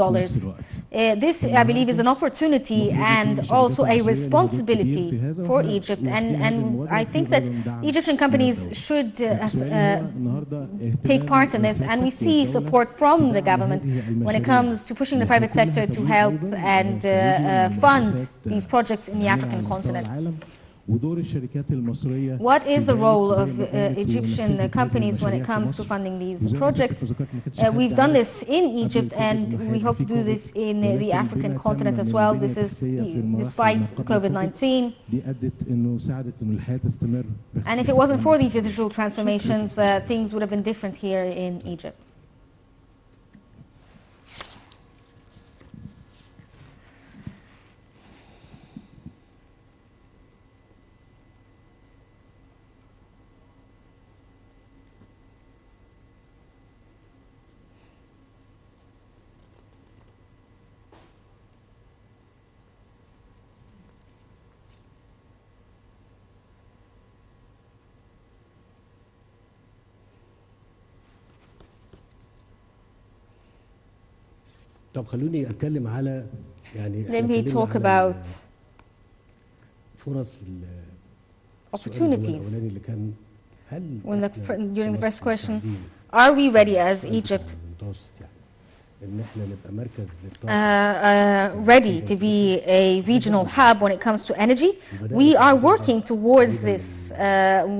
This, I believe, is an opportunity and also a responsibility for Egypt. And I think that Egyptian companies should take part in this. And we see support from the government when it comes to pushing the private sector to help and fund these projects in the African continent. What is the role of Egyptian companies when it comes to funding these projects? We've done this in Egypt, and we hope to do this in the African continent as well. This is despite COVID-19. And if it wasn't for the digital transformations, things would have been different here in Egypt. طب خلوني اتكلم على يعني Let me talk about فرص opportunities. اللي كان هل During the first question, are we ready as Egypt ان احنا نبقى مركز ready to be a regional hub when it comes to energy? We are working towards this.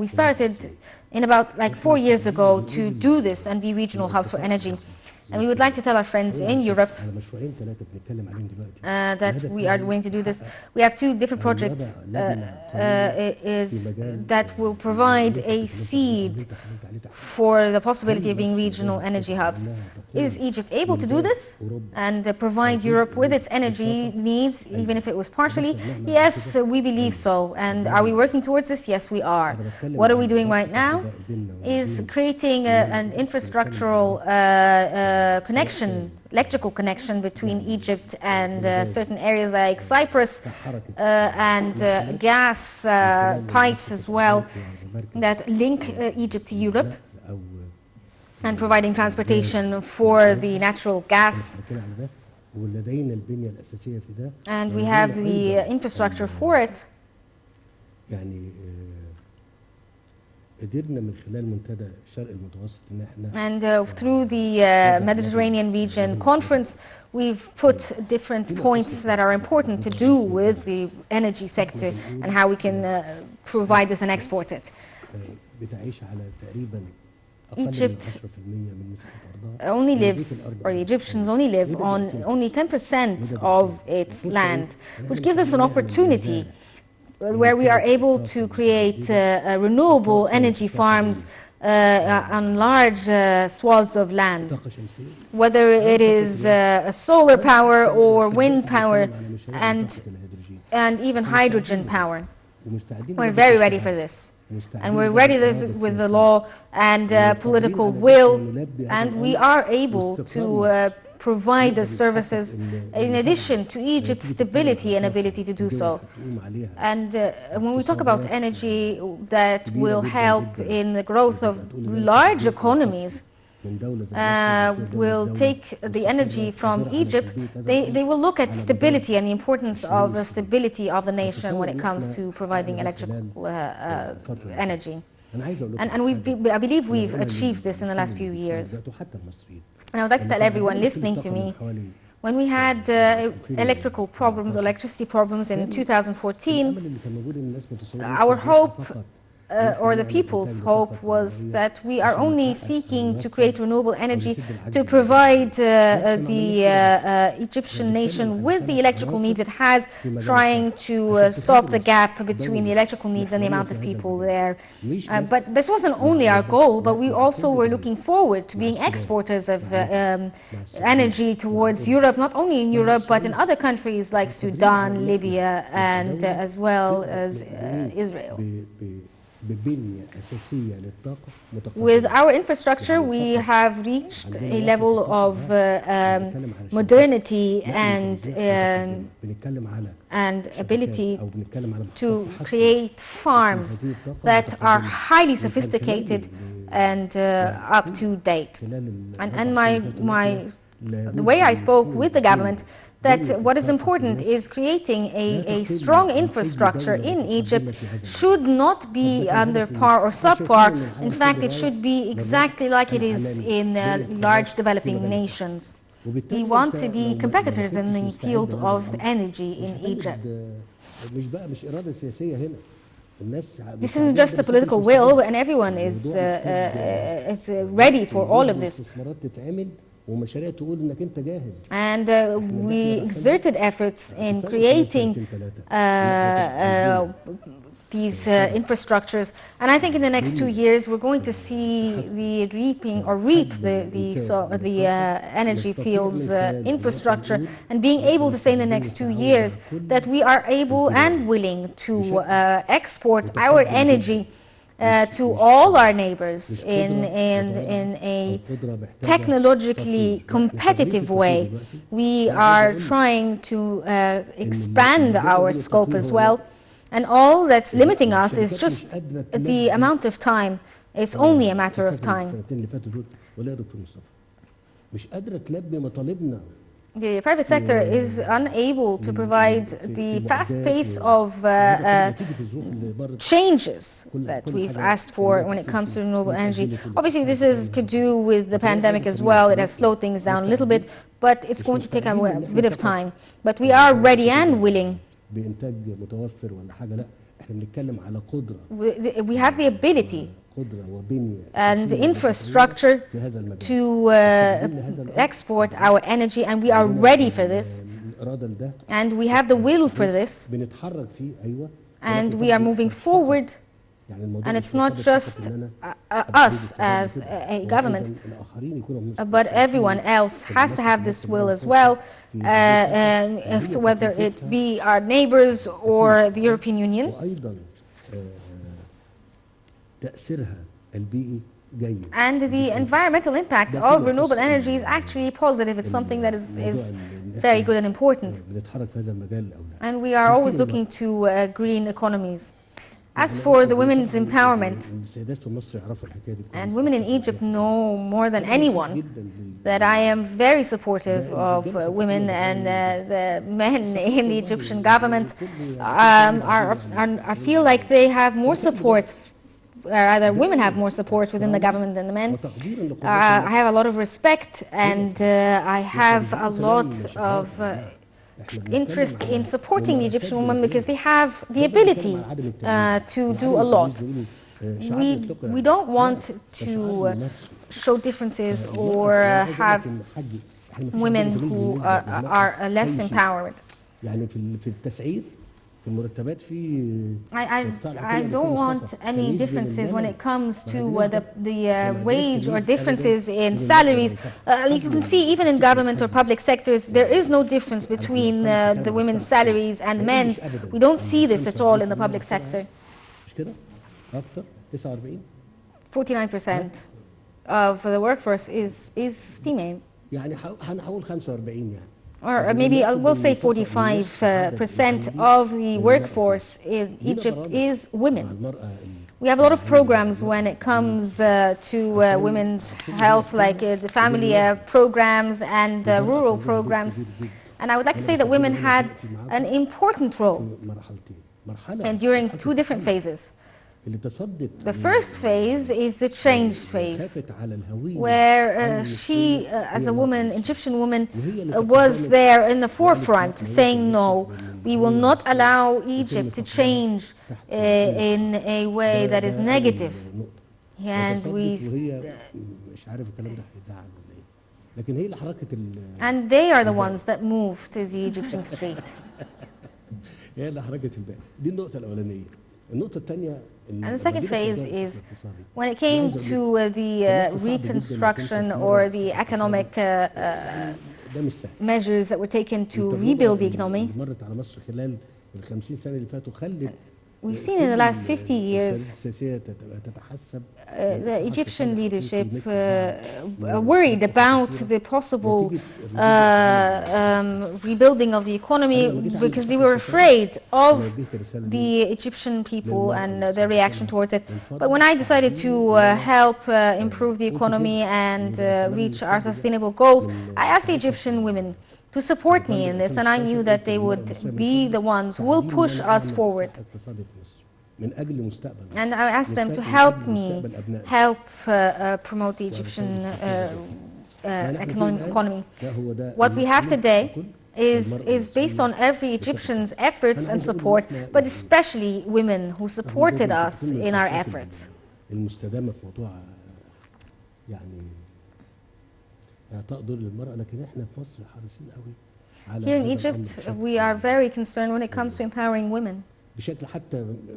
We started in about like 4 years ago to do this and be regional hubs for energy. And we would like to tell our friends in Europe that we are going to do this. We have 2 different projects that will provide a seed for the possibility of being regional energy hubs. Is Egypt able to do this and provide Europe with its energy needs, even if it was partially? Yes, we believe so. And are we working towards this? Yes, we are. What are we doing right now? Is creating an infrastructural connection, electrical connection between Egypt and certain areas like Cyprus and gas pipes as well that link Egypt to Europe, and providing transportation for the natural gas. And we have the infrastructure for it. And through the Mediterranean region conference, we've put different points that are important to do with the energy sector and how we can provide this and export it. Egypt only lives, or the Egyptians only live on only 10% of its land, which gives us an opportunity where we are able to create renewable energy farms on large swaths of land, whether it is solar power or wind power and even hydrogen power. We're very ready for this. And we're ready with the law and political will, and we are able to provide the services in addition to Egypt's stability and ability to do so. And when we talk about energy that will help in the growth of large economies, will take the energy from Egypt, they will look at stability and the importance of the stability of the nation when it comes to providing electrical energy. And I believe we've achieved this in the last few years. And I would like to tell everyone listening to me, when we had electrical problems, electricity problems in 2014, our hope or the people's hope was that we are only seeking to create renewable energy to provide the Egyptian nation with the electrical needs it has, trying to stop the gap between the electrical needs and the amount of people there. But this wasn't only our goal, but we also were looking forward to being exporters of energy towards Europe, not only in Europe, but in other countries like Sudan, Libya, and as well as Israel. With our infrastructure, we have reached a level of modernity and ability to create farms that are highly sophisticated and up to date. And the way I spoke with the government, that what is important is creating a strong infrastructure in Egypt should not be under par or subpar. In fact, it should be exactly like it is in large developing nations. We want to be competitors in the field of energy in Egypt. This isn't just a political will, and everyone is ready for all of this. And we exerted efforts in creating these infrastructures, and I think in the next 2 years we're going to see the reap the energy fields infrastructure, and being able to say in the next 2 years that we are able and willing to export our energy to all our neighbors in a technologically competitive way. We are trying to expand our scope as well, and all that's limiting us is just the amount of time. It's only a matter of time. The private sector is unable to provide the fast pace of changes that we've asked for when it comes to renewable energy. Obviously, this is to do with the pandemic as well. It has slowed things down a little bit, but it's going to take a bit of time. But we are ready and willing. We have the ability and infrastructure to export our energy, and we are ready for this, and we have the will for this, and we are moving forward. And it's not just us as a government, but everyone else has to have this will as well, whether it be our neighbors or the European Union. And the environmental impact of renewable energy is actually positive. It's something that is very good and important. And we are always looking to green economies. As for the women's empowerment, and women in Egypt know more than anyone that I am very supportive of women, and the men in the Egyptian government I feel like they have more support, rather women have more support within the government than the men. I have a lot of respect, and I have a lot of interest in supporting the Egyptian women because they have the ability to do a lot. We don't want to show differences or have women who are less empowered. I don't want any differences when it comes to the wage or differences in salaries. You can see even in government or public sectors, there is no difference between the women's salaries and the men's. We don't see this at all in the public sector. 49% of the workforce is female. يعني هنحول 45 يعني. or maybe I will say 45% of the workforce in Egypt is women. We have a lot of programs when it comes to women's health, like the family programs and rural programs. And I would like to say that women had an important role and during two different phases. The first phase is the change phase, where she, as a woman, Egyptian woman, was there in the forefront saying, no, we will not allow Egypt to change in a way that is negative. And and they are the ones that move to the Egyptian street. And the second phase is when it came to the reconstruction or the economic measures that were taken to rebuild the economy. We've seen in the last 50 years the Egyptian leadership worried about the possible rebuilding of the economy because they were afraid of the Egyptian people and their reaction towards it. But when I decided to help improve the economy and reach our sustainable goals, I asked the Egyptian women to support me in this, and I knew that they would be the ones who will push us forward. And I asked them to help me promote the Egyptian economy. What we have today is based on every Egyptian's efforts and support, but especially women who supported us in our efforts. Here in Egypt, we are very concerned when it comes to empowering women.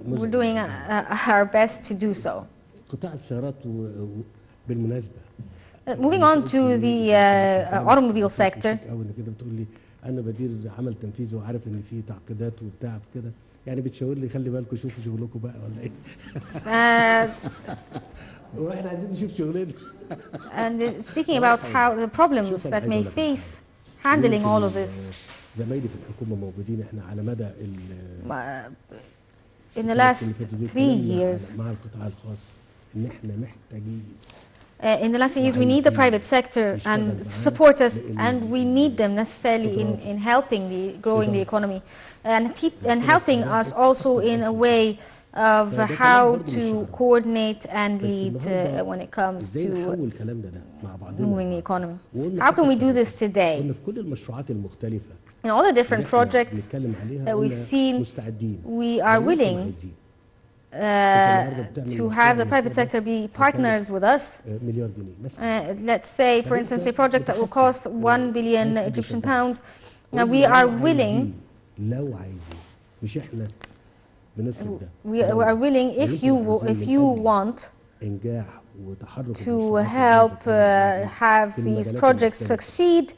We're doing our best to do so. Moving on to the automobile sector. انا بدير عمل تنفيذي وعارف ان في تعقيدات وبتاع كده يعني بتشاور لي خلي بالكم شوفوا شغلكم بقى ولا ايه واحنا عايزين نشوف شغلنا. And speaking about how the problems that may face handling all of this. زمايلي في الحكومه موجودين احنا على مدى in the last 3 years. مع القطاع الخاص ان احنا محتاجين in the last years, we need the private sector and to support us, and we need them necessarily in helping growing the economy, and helping us also in a way of how to coordinate and lead when it comes to moving the economy. How can we do this today? In all the different projects that we've seen, we are willing to have the private sector be partners with us. Let's say, for instance, a project that will cost 1 billion Egyptian pounds. We are willing. We are willing if you want to help have these projects succeed.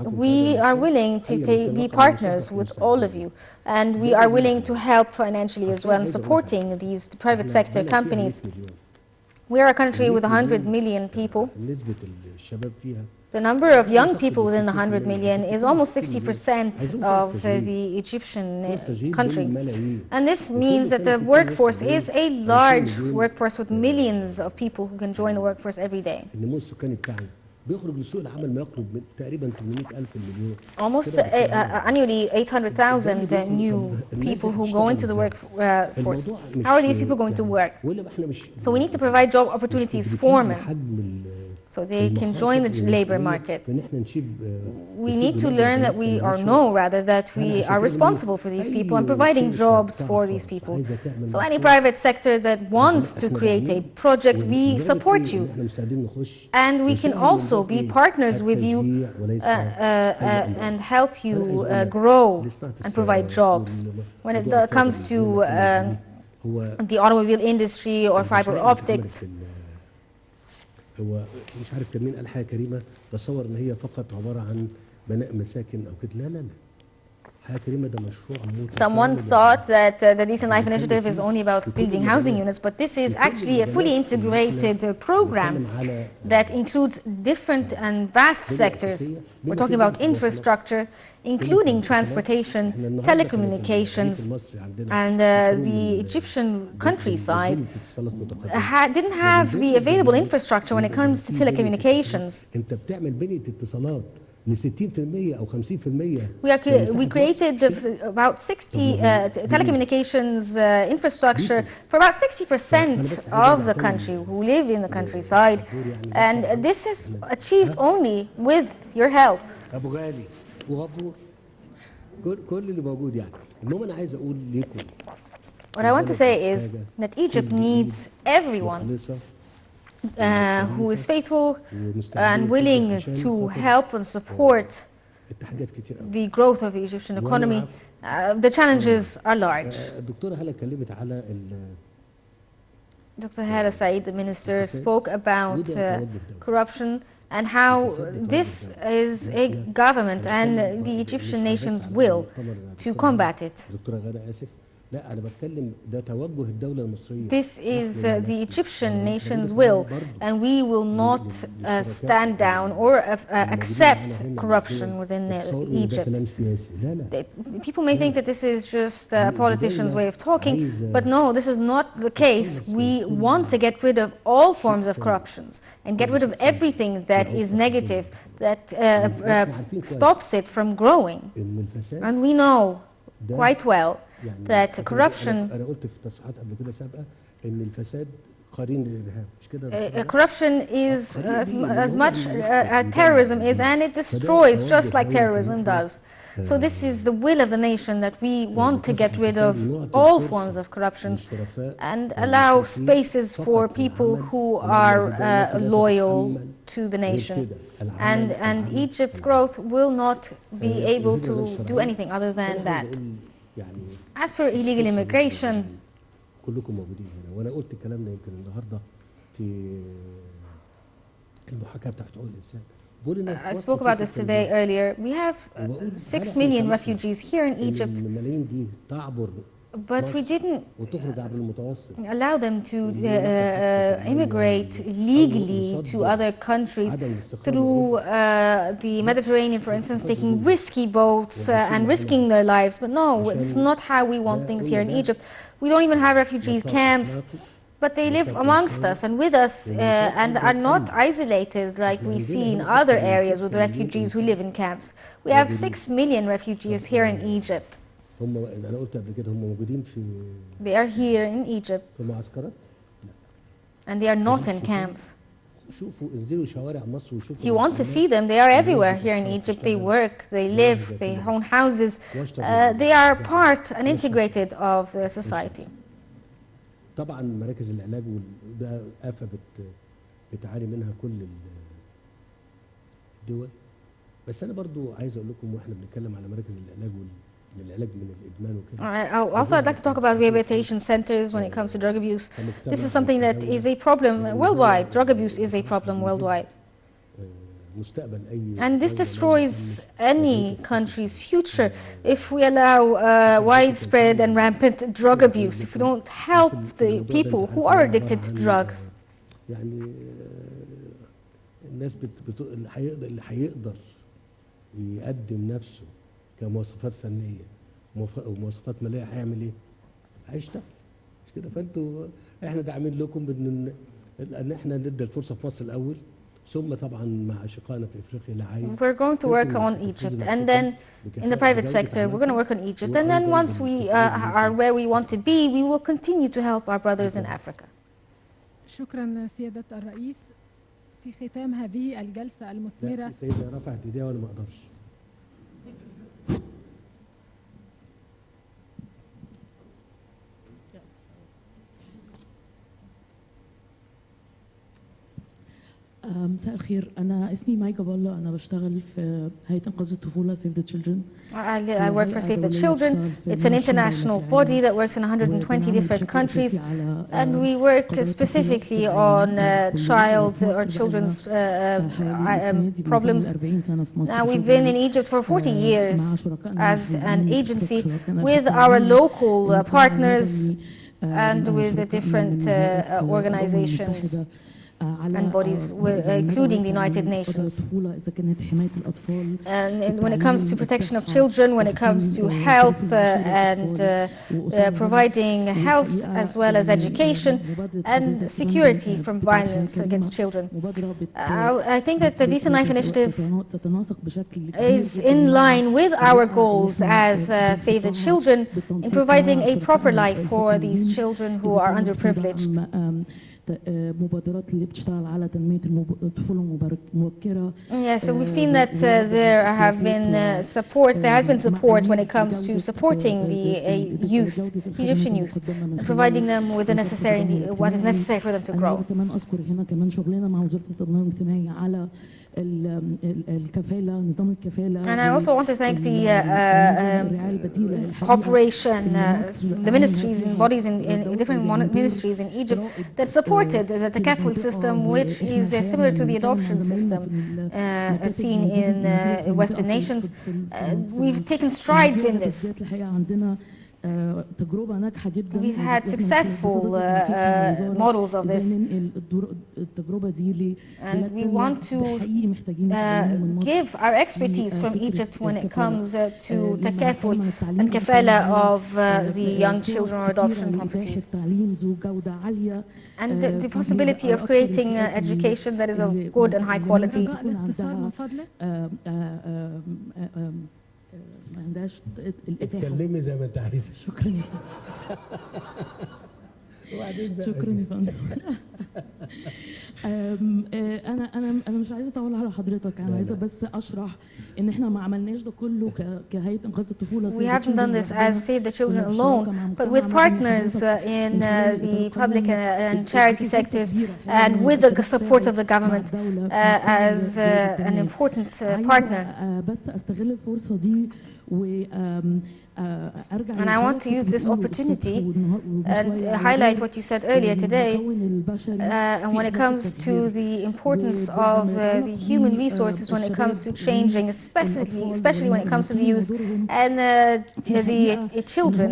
We are willing to be partners with all of you, and we are willing to help financially as well in supporting these private sector companies. We are a country with 100 million people. The number of young people within the 100 million is almost 60% of the Egyptian country. And this means that the workforce is a large workforce with millions of people who can join the workforce every day. Almost annually 800,000 new people who go into the workforce. How are these people going to work? So we need to provide job opportunities for them so they can join the labor market. We need to learn that that we are responsible for these people and providing jobs for these people. So any private sector that wants to create a project, we support you. And we can also be partners with you and help you grow and provide jobs. When it comes to the automobile industry or fiber optics, هو مش عارف كان مين قال حاجه كريمه تصور ان هي فقط عباره عن بناء مساكن او كده لا حياه كريمه ده مشروع Someone متكامل. thought that the Decent Life Initiative is only about building housing units, but this is actually a fully integrated program that includes different and vast sectors. We're talking about infrastructure, including transportation, telecommunications, and the Egyptian countryside didn't have the available infrastructure when it comes to telecommunications. انت بتعمل بنيه اتصالات ل 60% او 50%. We created about 60 telecommunications infrastructure for about 60% of the country who live in the countryside, and this is achieved only with your help. ابو غالي وغفور كل اللي موجود يعني. المهم انا عايز اقول لكم What I want to say is that Egypt needs everyone who is faithful and willing to help and support the growth of the Egyptian economy. The challenges are large. الدكتوره هلا اتكلمت على Dr. Hala Said, the minister, spoke about corruption and how this is a government and the Egyptian nation's will to combat it. دكتوره غاده اسف لا انا بتكلم ده توجه الدوله المصريه. This is the Egyptian nation's will, and we will not stand down or accept corruption within Egypt. People may think that this is just a politician's way of talking, but no, this is not the case. We want to get rid of all forms of corruptions and get rid of everything that is negative, that stops it from growing. And we know quite well that corruption انا قلت في تصريحات قبل كده سابقه ان الفساد قرين للارهاب مش كده. Corruption is as much terrorism is, and it destroys just like terrorism does. So this is the will of the nation, that we want to get rid of all forms of corruption and allow spaces for people who are loyal to the nation. And Egypt's growth will not be able to do anything other than that. As for illegal immigration, كلكم موجودين هنا وانا قلت الكلام ده يمكن النهارده في المحاكاه بتاعت حقوق الانسان. I spoke about this today earlier. We have 6 million refugees here in Egypt, الملايين دي تعبر but we didn't allow them to immigrate legally to other countries through the Mediterranean, for instance, taking risky boats and risking their lives. But no, it's not how we want things here in Egypt. We don't even have refugee camps, but they live amongst us and with us and are not isolated like we see in other areas with refugees who live in camps. We have 6 million refugees here in Egypt. هم انا قلت قبل كده هم موجودين في They are here in Egypt في معسكرات and they are not in camps. شوفوا انزلوا شوارع مصر If وشوفوا you want to see them, they are everywhere here in Egypt. They work, they live, they own houses. They are part and integrated of the society. طبعا مراكز العلاج وده آفة بتعاني منها كل الدول. بس انا برضو عايز اقول لكم واحنا بنتكلم على مراكز العلاج للعلاج من الادمان وكده. Also, I'd like to talk about rehabilitation centers when it comes to drug abuse. This is something that is a problem worldwide. Drug abuse is a problem worldwide. And this destroys any country's future if we allow widespread and rampant drug abuse, if we don't help the people who are addicted to drugs. يعني الناس اللي هيقدر يقدم نفسه كمواصفات فنيه ومواصفات ماليه هيعمل ايه؟ هيشتغل مش كده. فانتوا احنا داعمين لكم ان احنا ندي الفرصه في مصر الاول ثم طبعا مع اشقائنا في افريقيا اللي عايز. We're going to work on Egypt, and then in the private sector we're going to work on Egypt, and then once we are where we want to be, we will continue to help our brothers in Africa. شكرا سيادة الرئيس. في ختام هذه الجلسة المثمرة. سيدة رفعت ايديها وانا ما اقدرش. مساء الخير، أنا اسمي ماي جابالة، أنا بشتغل في هيئة إنقاذ الطفولة Save the Children. I work for Save the Children. It's an international body that works in 120 different countries, and we work specifically on child or children's problems. Now, we've been in Egypt for 40 years as an agency with our local partners and with the different organizations and bodies, including the United Nations. And when it comes to protection of children, when it comes to health and providing health as well as education and security from violence against children. I think that the Decent Life Initiative is in line with our goals as Save the Children in providing a proper life for these children who are underprivileged. مبادرات اللي بتشتغل على تنمية الطفولة المبكرة. Yes, so we've seen that there has been support when it comes to supporting the youth, Egyptian youth, and providing them with what is necessary for them to grow. كمان أذكر هنا كمان شغلنا مع وزارة التضامن الاجتماعي على الكفالة، نظام الكفالة. And I also want to thank the cooperation, the ministries and bodies in different ministries in Egypt that supported the takaful system, which is similar to the adoption system seen in Western nations. We've taken strides in this. We've had successful models of this, and we want to give our expertise from Egypt when it comes to takaful and kafala of the young children or adoption properties, and the possibility of creating education that is of good and high quality. ما عندهاش الإتاحة. اتكلمي زي ما انت عايزه. شكرا يا فندم. شكرا يا فندم. انا مش عايزه اطول على حضرتك، انا عايزه بس اشرح ان احنا ما عملناش ده كله كهيئه انقاذ الطفوله. We haven't done this as Save the Children alone, but with partners in the public and charity sectors, and with the support of the government as an important partner. بس استغل الفرصه دي و And I want to use this opportunity and highlight what you said earlier today, and when it comes to the importance of the human resources when it comes to changing, especially when it comes to the youth and the children,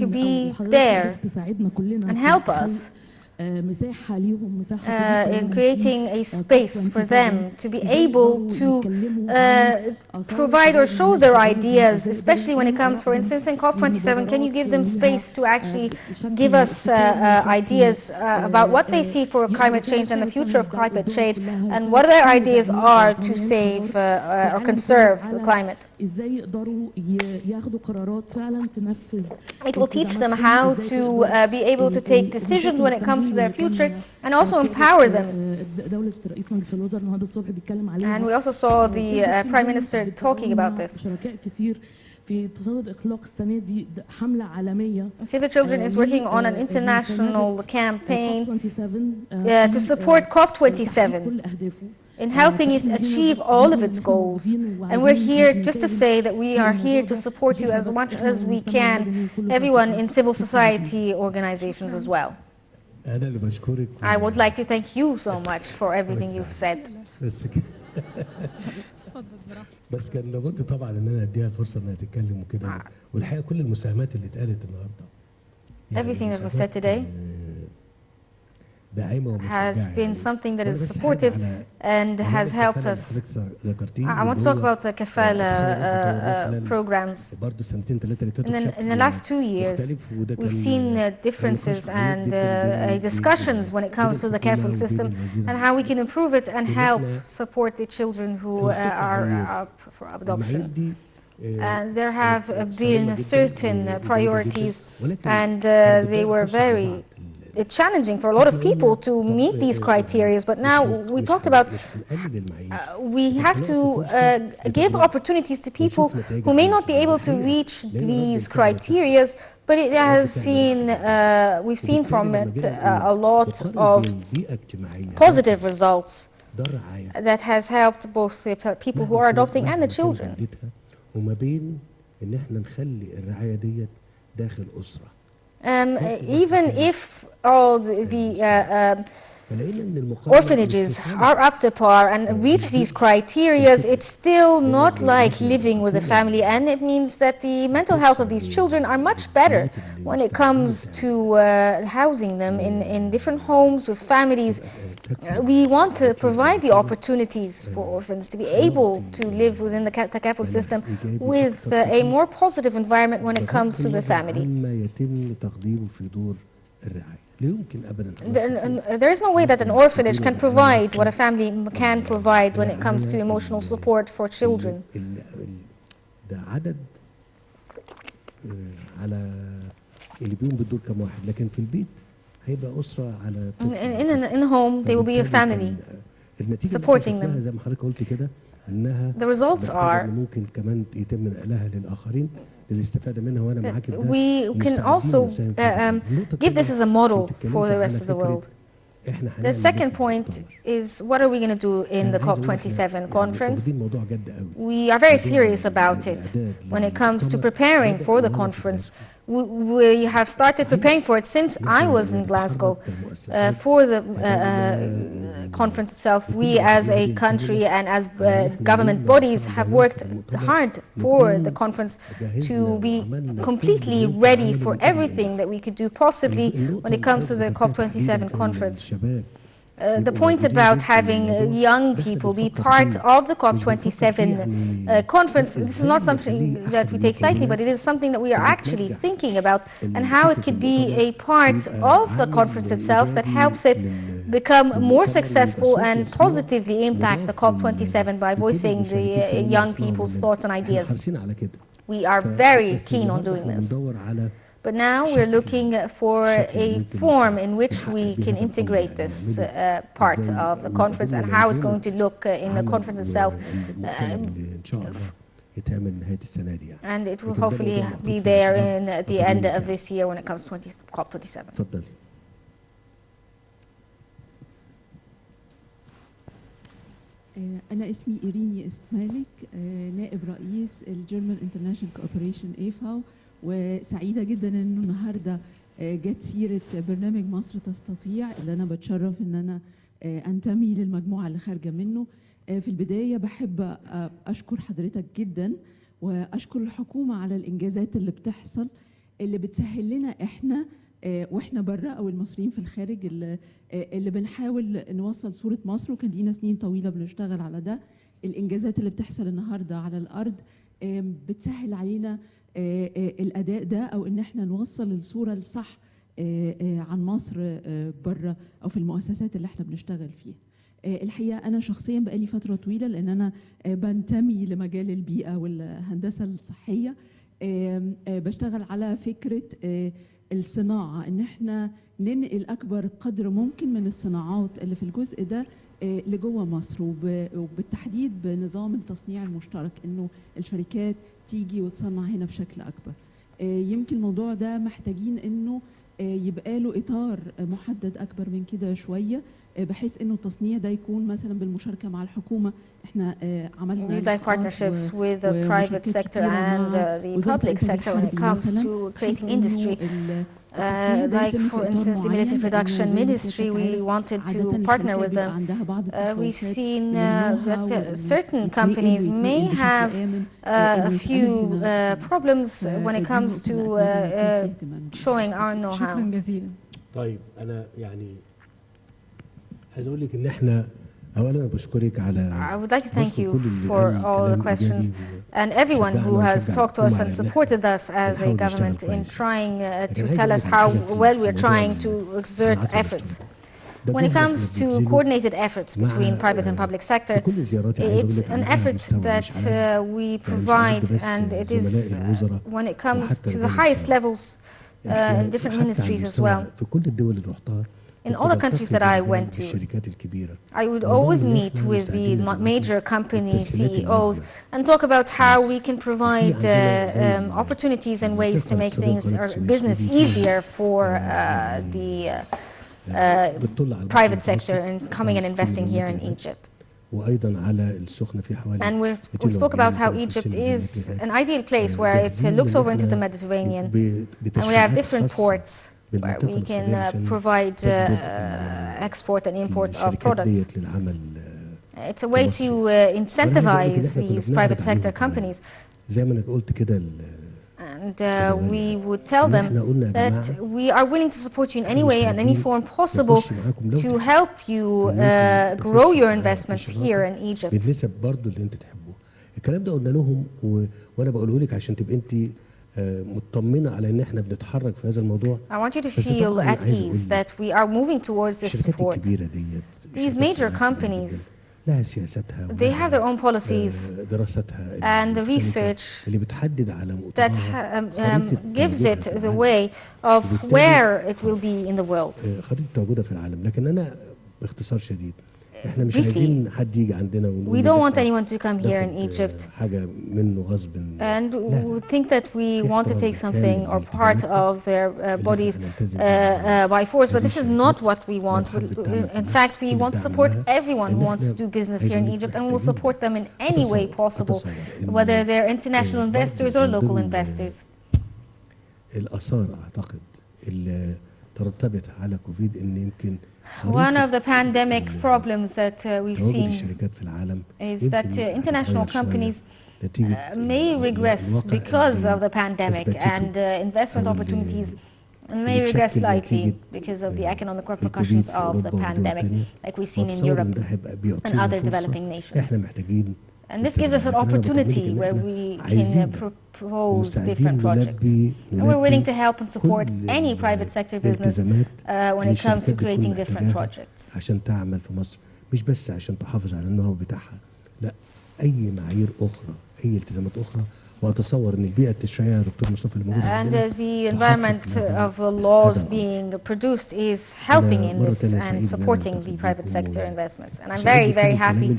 to be there and help us in creating a space for them to be able to provide or show their ideas, especially when it comes, for instance, in COP27. Can you give them space to actually give us ideas about what they see for climate change and the future of climate change, and what their ideas are to save or conserve the climate? It will teach them how to be able to take decisions when it comes to their future, and also empower them. And we also saw the Prime Minister talking about this. Save the Children is working on an international campaign to support COP27 in helping it achieve all of its goals. And we're here just to say that we are here to support you as much as we can, everyone in civil society organizations as well. I would like to thank you so much for everything you've said. بس كان لابد طبعا ان انا اديها الفرصه انها تتكلم وكده، والحقيقه كل المساهمات اللي اتقالت النهارده Everything that was said today has been something that is supportive and has helped us. I want to talk about the kafala programs. In the last 2 years, we've seen differences and discussions when it comes to the kafala system and how we can improve it and help support the children who are up for adoption. And there have been certain priorities, and they were very it's challenging for a lot of people to meet these criteria. But now we talked about we have to give opportunities to people who may not be able to reach these criteria, but it has seen, we've seen from it a lot of positive results that has helped both the people who are adopting and the children. وما بين ان احنا نخلي الرعايه ديت داخل اسره. Even if all the orphanages are up to par and reach these criteria, it's still not like living with a family, and it means that the mental health of these children are much better when it comes to housing them in different homes with families. We want to provide the opportunities for orphans to be able to live within the takaful system with a more positive environment when it comes to the family. There is no way that an orphanage can provide what a family can provide when it comes to emotional support for children. ده عدد على اللي بيقوم بالدور كم واحد، لكن في البيت هيبقى أسرة على in a home they will be a family supporting them. زي ما حضرتك قلت كده انها The results are ممكن كمان يتم نقلها للآخرين للاستفادة منها، وأنا معاك. We can also give this as a model for the rest of the world. The second point is, what are we going to do in the COP27 conference? We are very serious about it when it comes to preparing for the conference. We have started preparing for it since I was in Glasgow. For the conference itself, we as a country and as government bodies have worked hard for the conference to be completely ready for everything that we could do possibly when it comes to the COP27 conference. The point about having young people be part of the COP27 conference, this is not something that we take lightly, but it is something that we are actually thinking about, and how it could be a part of the conference itself that helps it become more successful and positively impact the COP27 by voicing the young people's thoughts and ideas. We are very keen on doing this. But now we're looking for a form in which we can integrate this part of the conference and how it's going to look in the conference itself. And it will hopefully be there in the end of this year when it comes to COP27. أنا اسمي إيريني استمالك، نائب رئيس الجيرمان انترناشونال كوبريشن إيفاو، وسعيدة جدا إنه النهارده جت سيرة برنامج مصر تستطيع اللي أنا بتشرف إن أنا أنتمي للمجموعة اللي خارجة منه. في البداية بحب أشكر حضرتك جدا وأشكر الحكومة على الإنجازات اللي بتحصل، اللي بتسهل لنا إحنا واحنا بره او المصريين في الخارج اللي بنحاول نوصل صورة مصر، وكان لينا سنين طويلة بنشتغل على ده. الإنجازات اللي بتحصل النهارده على الأرض بتسهل علينا الأداء ده، أو إن احنا نوصل الصورة الصح عن مصر بره أو في المؤسسات اللي احنا بنشتغل فيها. الحقيقة أنا شخصيا بقالي فترة طويلة لأن أنا بنتمي لمجال البيئة والهندسة الصحية، بشتغل على فكرة الصناعة، إن احنا ننقل أكبر قدر ممكن من الصناعات اللي في الجزء ده لجوه مصر، وبالتحديد بنظام التصنيع المشترك، إنه الشركات تيجي وتصنع هنا بشكل أكبر. يمكن الموضوع ده محتاجين إنه يبقى له إطار محدد أكبر من كده شوية، بحيث إنه التصنيع ده يكون مثلا بالمشاركة مع الحكومة. إحنا عملنا partnerships with the private sector and the public sector when it comes to creating industry. Like for instance the military production ministry, we wanted to partner with them. We've seen that certain companies may have a few problems when it comes to showing our know-how. طيب أنا يعني عايز أقول لك إن إحنا أولاً بشكرك على I would like to thank you for all the questions and everyone who has talked to us and supported us as a government in trying to tell us how well we're trying to exert efforts. When it comes to coordinated efforts between private and public sector, it's an effort that we provide, and it is when it comes to the highest levels إحنا in different حتى على ministries as المستوى well. في كل الدول اللي رحتها In all the countries that I went to, الشركات الكبيرة I would ونقول always إن meet إحنا with the مستعدين major company التسهيلات CEOs اللازمة. and talk about how we can provide عندنا زي opportunities and ways to المنطقة make things الاقتصادية or القناة business السويسي easier for the بتطل على private البحر sector in coming and investing here in Egypt. وأيضا على السخنة في حوالي And we spoke about how Egypt is an ideal place where it looks over into the Mediterranean, and we have different ports where we can provide export and import of products. It's a way to incentivize these private sector companies. زي ما أنا قلت كده And we would tell them that we are willing to support you in any way and any form possible to help you grow your investments here in Egypt. بالنسب برضو اللي انت تحبوه. الكلام ده قلنا لهم وانا بقوله لك عشان تبقى انت مطمنه على ان احنا بنتحرك في هذا الموضوع. I want you to feel at ease that we are moving towards this الشركات support. الكبيره ديت These major companies, لها سياستها they have their own policies دراستها and the research اللي بتحدد على that gives it the way of where it will be in the world. خريطه موجوده في العالم. لكن انا باختصار شديد احنا مش عايزين حد يجي عندنا We don't want anyone to come here in Egypt حاجه منه غصب. and we think that we want to take something or part of their bodies by force, but this is not what we want. In fact, we want to support everyone who wants to do business here in Egypt, and we'll support them in any way possible, whether they're international investors or local investors. الآثار أعتقد اللي ترتبط على كوفيد إن يمكن One of the pandemic problems that we've seen is that international companies may regress because of the pandemic, and investment opportunities may regress slightly because of the economic repercussions of the pandemic, like we've seen in Europe and other developing nations. And this gives us an opportunity where we can propose different projects. And we're willing to help and support any private sector business when it comes to creating different projects. عشان تعمل في مصر مش بس عشان تحافظ على النهو بتاعها، لا أي معايير أخرى، أي التزامات أخرى. وأتصور إن البيئة التشريعية دكتور مصطفى اللي موجودة عندنا and the environment of the laws being produced is helping in this and supporting the private sector investments. And I'm very, very happy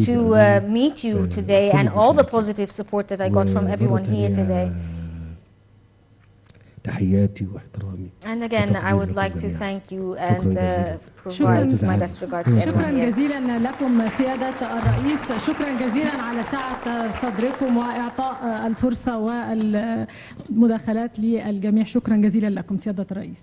to meet you today and all the positive support that I got from everyone here today. تحياتي واحترامي. And again, I would like to thank you and provide my best regards to everyone شكرا here. جزيلا لكم سيادة الرئيس، شكرا جزيلا على سعة صدركم وإعطاء الفرصة والمداخلات للجميع. شكرا جزيلا لكم سيادة الرئيس.